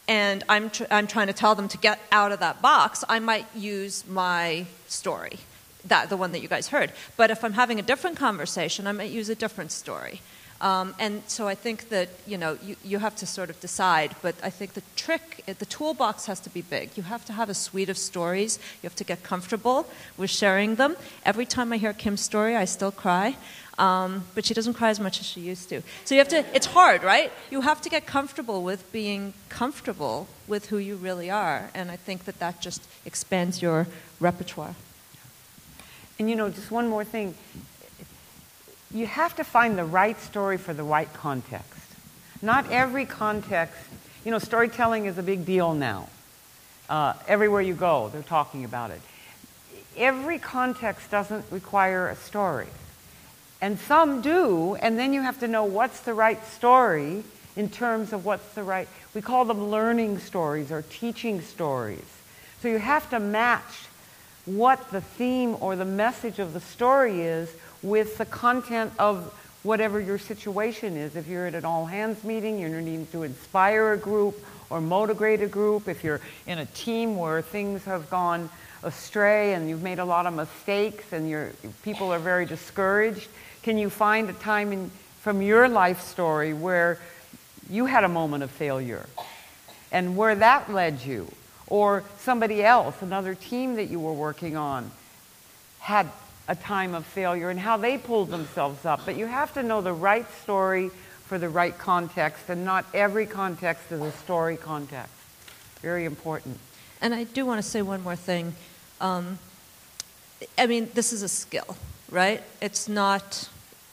and I'm trying to tell them to get out of that box, I might use my story, the one that you guys heard. But if I'm having a different conversation, I might use a different story. And so I think that, you have to sort of decide. But I think the toolbox has to be big. You have to have a suite of stories. You have to get comfortable with sharing them. Every time I hear Kim's story, I still cry. But she doesn't cry as much as she used to. So it's hard, right? You have to get comfortable with being comfortable with who you really are. And I think that just expands your repertoire. And just one more thing. You have to find the right story for the right context. Not every context, storytelling is a big deal now. Everywhere you go, they're talking about it. Every context doesn't require a story. And some do, and then you have to know what's the right story in terms of what's the right, we call them learning stories or teaching stories. So you have to match what the theme or the message of the story is with the content of whatever your situation is. If you're at an all-hands meeting, you're needing to inspire a group or motivate a group. If you're in a team where things have gone astray and you've made a lot of mistakes and people are very discouraged, Can you find a time from your life story where you had a moment of failure and where that led you? Or somebody else, another team that you were working on, had a time of failure and how they pulled themselves up. But you have to know the right story for the right context, and not every context is a story context. Very important. And I do want to say one more thing. This is a skill, right? It's not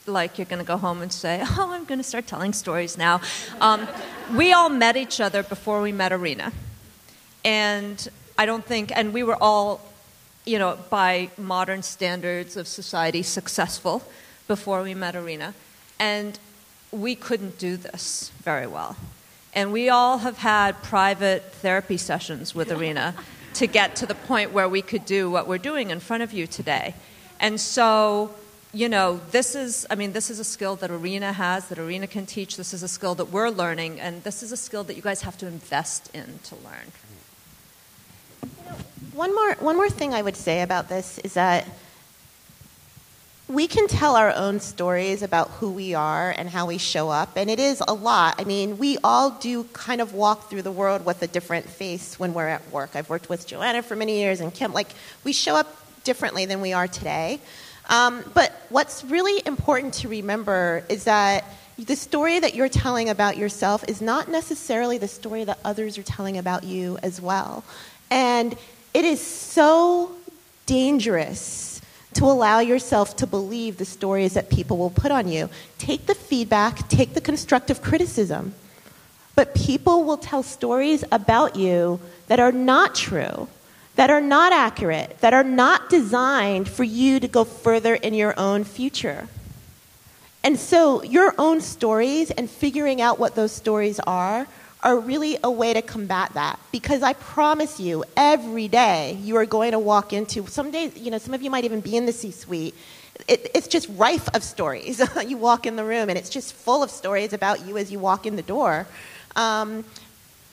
like you're going to go home and say, oh, I'm going to start telling stories now. We all met each other before we met Arina. And we were all, by modern standards of society, successful before we met Arina. And we couldn't do this very well. And we all have had private therapy sessions with Arina to get to the point where we could do what we're doing in front of you today. And so, this is a skill that Arina has, that Arina can teach. This is a skill that we're learning, and this is a skill that you guys have to invest in to learn. One more thing I would say about this is that we can tell our own stories about who we are and how we show up, and it is a lot. We all do kind of walk through the world with a different face when we're at work. I've worked with Joanna for many years, and Kim, we show up differently than we are today. But what's really important to remember is that the story that you're telling about yourself is not necessarily the story that others are telling about you as well. And it is so dangerous to allow yourself to believe the stories that people will put on you. Take the feedback, take the constructive criticism. But people will tell stories about you that are not true, that are not accurate, that are not designed for you to go further in your own future. And so your own stories and figuring out what those stories are really a way to combat that. Because I promise you, every day you are going to walk into, some days, some of you might even be in the C-suite. It's just rife of stories. You walk in the room and it's just full of stories about you as you walk in the door.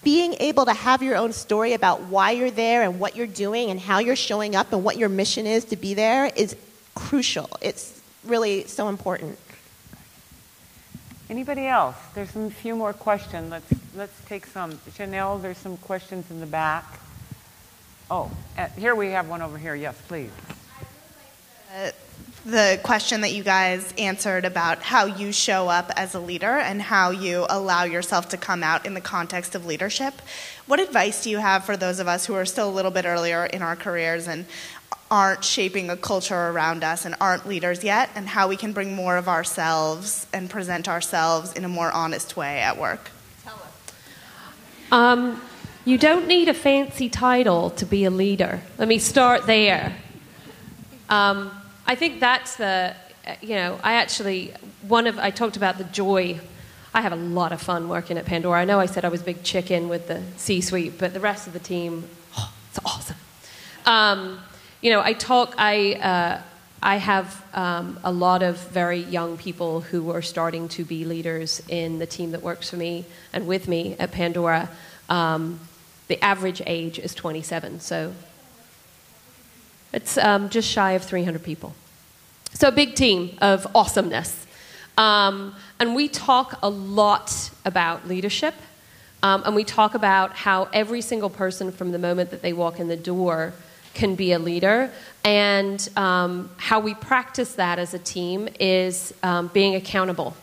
Being able to have your own story about why you're there and what you're doing and how you're showing up and what your mission is to be there is crucial. It's really so important. Anybody else? There's a few more questions. Let's take some. Chanel, there's some questions in the back. Oh, here we have one over here. Yes, please. The question that you guys answered about how you show up as a leader and how you allow yourself to come out in the context of leadership. What advice do you have for those of us who are still a little bit earlier in our careers and aren't shaping a culture around us and aren't leaders yet, and how we can bring more of ourselves and present ourselves in a more honest way at work? You don't need a fancy title to be a leader. Let me start there. I think that's I talked about the joy. I have a lot of fun working at Pandora. I know I said I was big chicken with the C-suite, but the rest of the team, it's awesome. I have a lot of very young people who are starting to be leaders in the team that works for me and with me at Pandora. The average age is 27, so it's just shy of 300 people. So a big team of awesomeness. And we talk a lot about leadership, and we talk about how every single person from the moment that they walk in the door can be a leader, and how we practice that as a team is being accountable.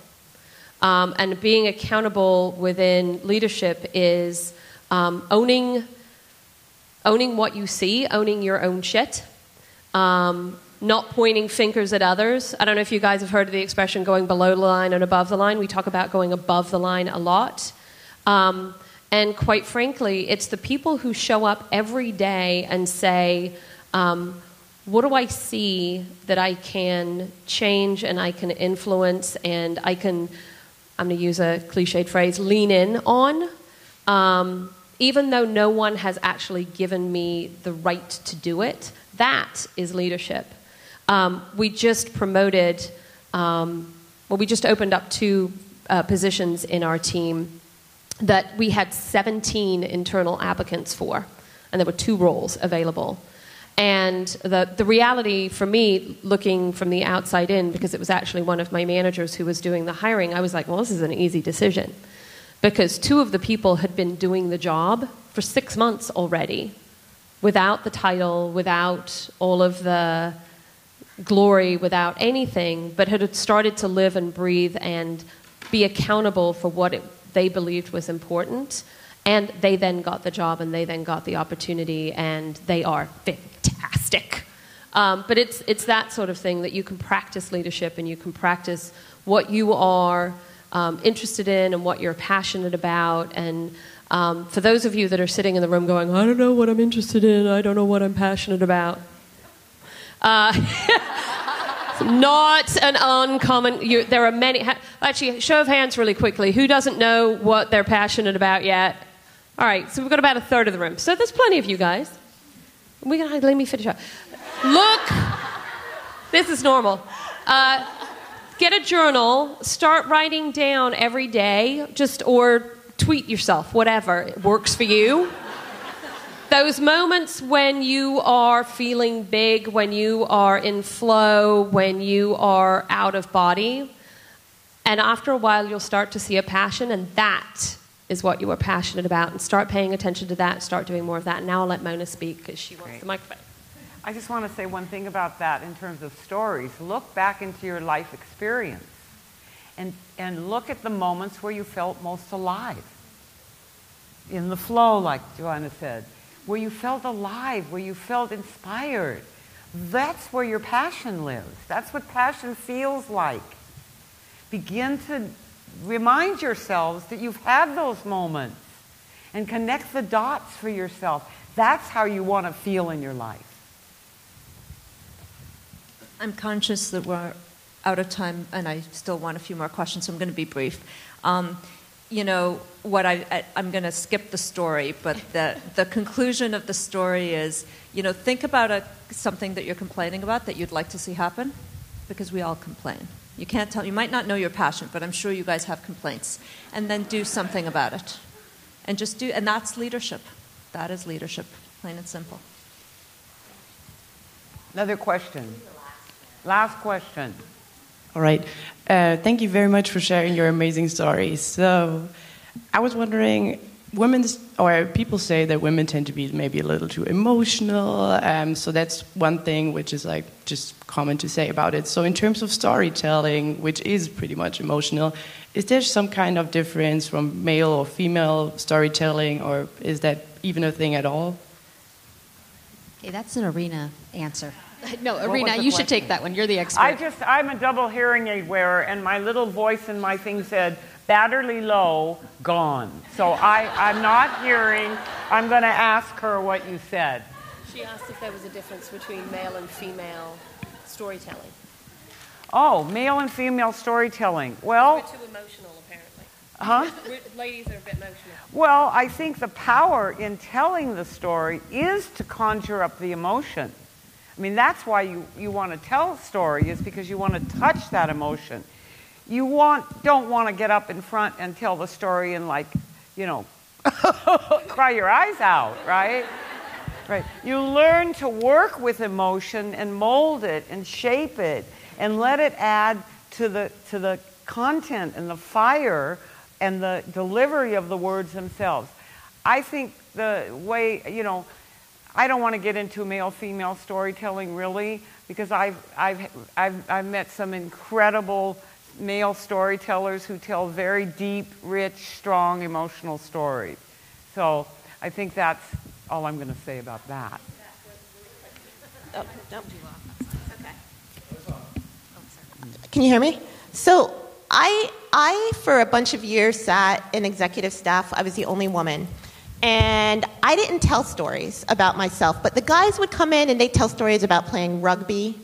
And being accountable within leadership is owning what you see, owning your own shit, not pointing fingers at others. I don't know if you guys have heard of the expression going below the line and above the line. We talk about going above the line a lot. And quite frankly, it's the people who show up every day and say, what do I see that I can change and I can influence and I can, I'm going to use a cliched phrase, lean in on, even though no one has actually given me the right to do it. That is leadership. We just promoted, we just opened up 2 positions in our team that we had 17 internal applicants for, and there were 2 roles available. And the reality for me, looking from the outside in, because it was actually one of my managers who was doing the hiring, I was like, well, this is an easy decision. Because 2 of the people had been doing the job for 6 months already, without the title, without all of the glory, without anything, but had started to live and breathe and be accountable for what they believed was important. And they then got the job, and they then got the opportunity, and they are fantastic. But it's that sort of thing that you can practice leadership, and you can practice what you are interested in and what you're passionate about. And for those of you that are sitting in the room going, I don't know what I'm interested in, I don't know what I'm passionate about. Not an uncommon... there are many... Actually, show of hands really quickly. Who doesn't know what they're passionate about yet? All right, so we've got about a third of the room. So there's plenty of you guys. Let me finish up. Look, this is normal. Get a journal, start writing down every day, or tweet yourself, whatever works for you. Those moments when you are feeling big, when you are in flow, when you are out of body. And after a while, you'll start to see a passion, and that is what you are passionate about. And start paying attention to that, start doing more of that. And now I'll let Mona speak, because she wants the microphone. I just want to say one thing about that in terms of stories. Look back into your life experience and look at the moments where you felt most alive. In the flow, like Joanna said. Where you felt alive, where you felt inspired. That's where your passion lives. That's what passion feels like. Begin to remind yourselves that you've had those moments and connect the dots for yourself. That's how you want to feel in your life. I'm conscious that we're out of time, and I still want a few more questions, so I'm going to be brief. You know, I'm going to skip the story, but the conclusion of the story is, think about something that you're complaining about that you'd like to see happen, because we all complain. You might not know your passion, but I'm sure you guys have complaints. And then do something about it. And and that's leadership. That is leadership, plain and simple. Another question. Last question. All right. Thank you very much for sharing your amazing stories. So I was wondering, people say that women tend to be maybe a little too emotional. So that's one thing which is just common to say about it. So in terms of storytelling, which is pretty much emotional, is there some kind of difference from male or female storytelling, or is that even a thing at all? Hey, that's an Arina answer. No, Arina, you should take that one. You're the expert. I'm a double hearing aid wearer, and my little voice in my thing said, battery low, gone. So I'm not hearing. I'm going to ask her what you said. She asked if there was a difference between male and female storytelling. Oh, male and female storytelling. Well, we're too emotional, apparently. Huh? Ladies are a bit emotional. Well, I think the power in telling the story is to conjure up the emotion. I mean, that's why you want to tell a story, is because you want to touch that emotion. You don't want to get up in front and tell the story and cry your eyes out, right? Right. You learn to work with emotion and mold it and shape it and let it add to the content and the fire and the delivery of the words themselves. I think the way, I don't want to get into male-female storytelling really, because I've met some incredible male storytellers who tell very deep, rich, strong, emotional stories. So I think that's all I'm going to say about that. Can you hear me? So I for a bunch of years sat in executive staff. I was the only woman. And I didn't tell stories about myself, but the guys would come in and they'd tell stories about playing rugby.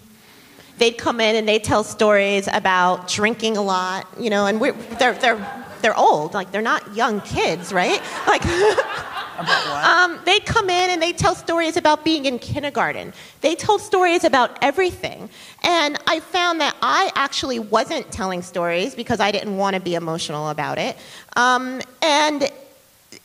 They'd come in and they'd tell stories about drinking a lot, and they're old, they're not young kids, right? About what? They'd come in and they'd tell stories about being in kindergarten. They told stories about everything. And I found that I actually wasn't telling stories because I didn't want to be emotional about it. And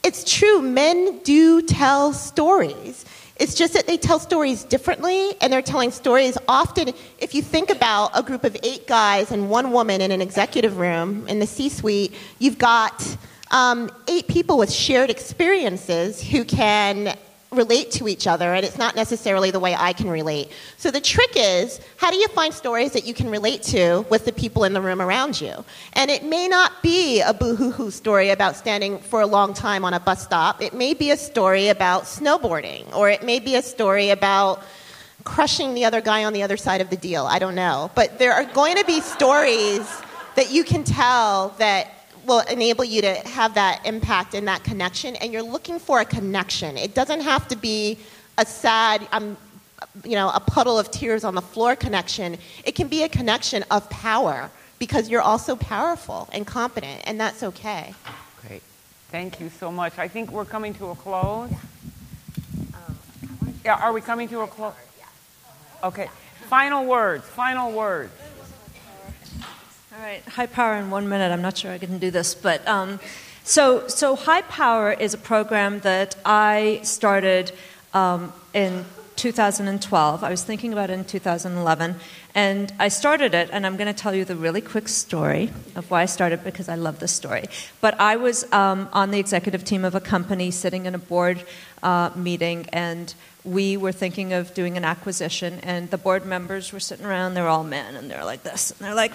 it's true, men do tell stories. It's just that they tell stories differently, and they're telling stories often. If you think about a group of 8 guys and 1 woman in an executive room in the C-suite, you've got 8 people with shared experiences who can relate to each other, and it's not necessarily the way I can relate. So the trick is, how do you find stories that you can relate to with the people in the room around you? And it may not be a boo-hoo-hoo story about standing for a long time on a bus stop. It may be a story about snowboarding, or it may be a story about crushing the other guy on the other side of the deal. I don't know. But there are going to be stories that you can tell that will enable you to have that impact and that connection, and you're looking for a connection. It doesn't have to be a sad, a puddle of tears on the floor connection. It can be a connection of power, because you're also powerful and competent, and that's okay. Great. Thank you so much. I think we're coming to a close. Yeah, are we coming to a close? Okay. Final words. All right, high power in 1 minute. I'm not sure I can do this, but so high power is a program that I started in 2012. I was thinking about it in 2011, and I started it, and I'm going to tell you the really quick story of why I started, because I love this story. But I was on the executive team of a company sitting in a board meeting, and we were thinking of doing an acquisition, and the board members were sitting around. They're all men, and they're like this, and they're like.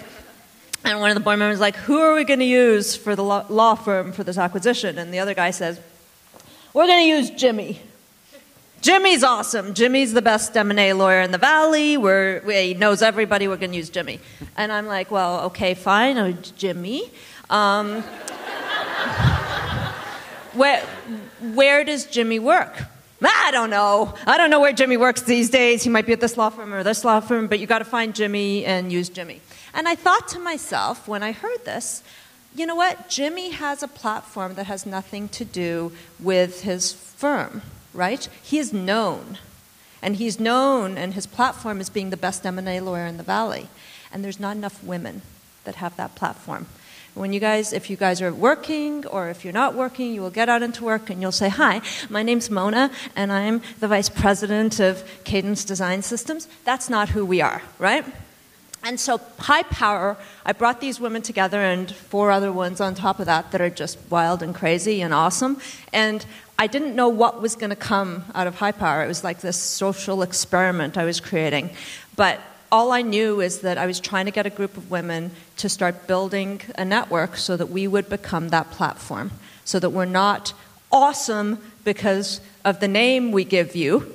And one of the board members was like, who are we going to use for the law firm for this acquisition? And the other guy says, we're going to use Jimmy. Jimmy's awesome. Jimmy's the best M&A lawyer in the Valley. He knows everybody. We're going to use Jimmy. And I'm like, well, okay, fine. Jimmy. Where does Jimmy work? I don't know. I don't know where Jimmy works these days. He might be at this law firm or this law firm, but you got to find Jimmy and use Jimmy. And I thought to myself, when I heard this, you know what? Jimmy has a platform that has nothing to do with his firm, right? He is known. And he's known, and his platform is being the best M&A lawyer in the Valley. And there's not enough women that have that platform. If you guys are working, or if you're not working, you will get out into work and you'll say, hi, my name's Mona, and I'm the vice president of Cadence Design Systems. That's not who we are, right? And so high power, I brought these women together and 4 other ones on top of that are just wild and crazy and awesome. And I didn't know what was going to come out of high power. It was like this social experiment I was creating. But all I knew is that I was trying to get a group of women to start building a network so that we would become that platform. So that we're not awesome because of the name we give you,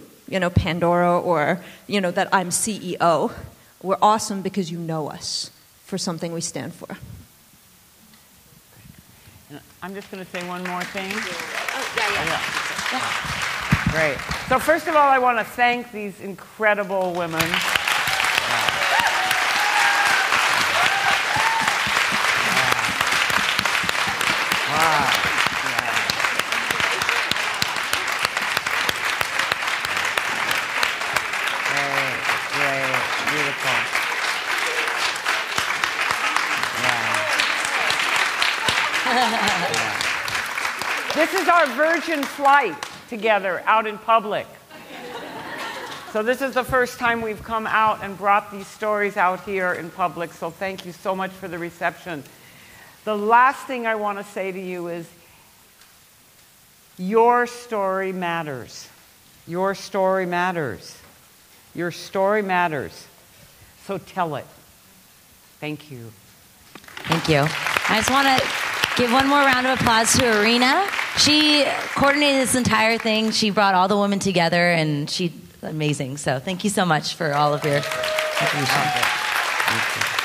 Pandora, or, that I'm CEO. We're awesome because you know us for something we stand for. I'm just going to say one more thing. Yeah. Great. So first of all, I want to thank these incredible women. Wow. This is our virgin flight together out in public. So this is the first time we've come out and brought these stories out here in public, so thank you so much for the reception. The last thing I want to say to you is your story matters. Your story matters. Your story matters. So tell it. Thank you. Thank you. I just want to give one more round of applause to Arina. She coordinated this entire thing. She brought all the women together, and she's amazing. So thank you so much for all of your contribution. Thank you.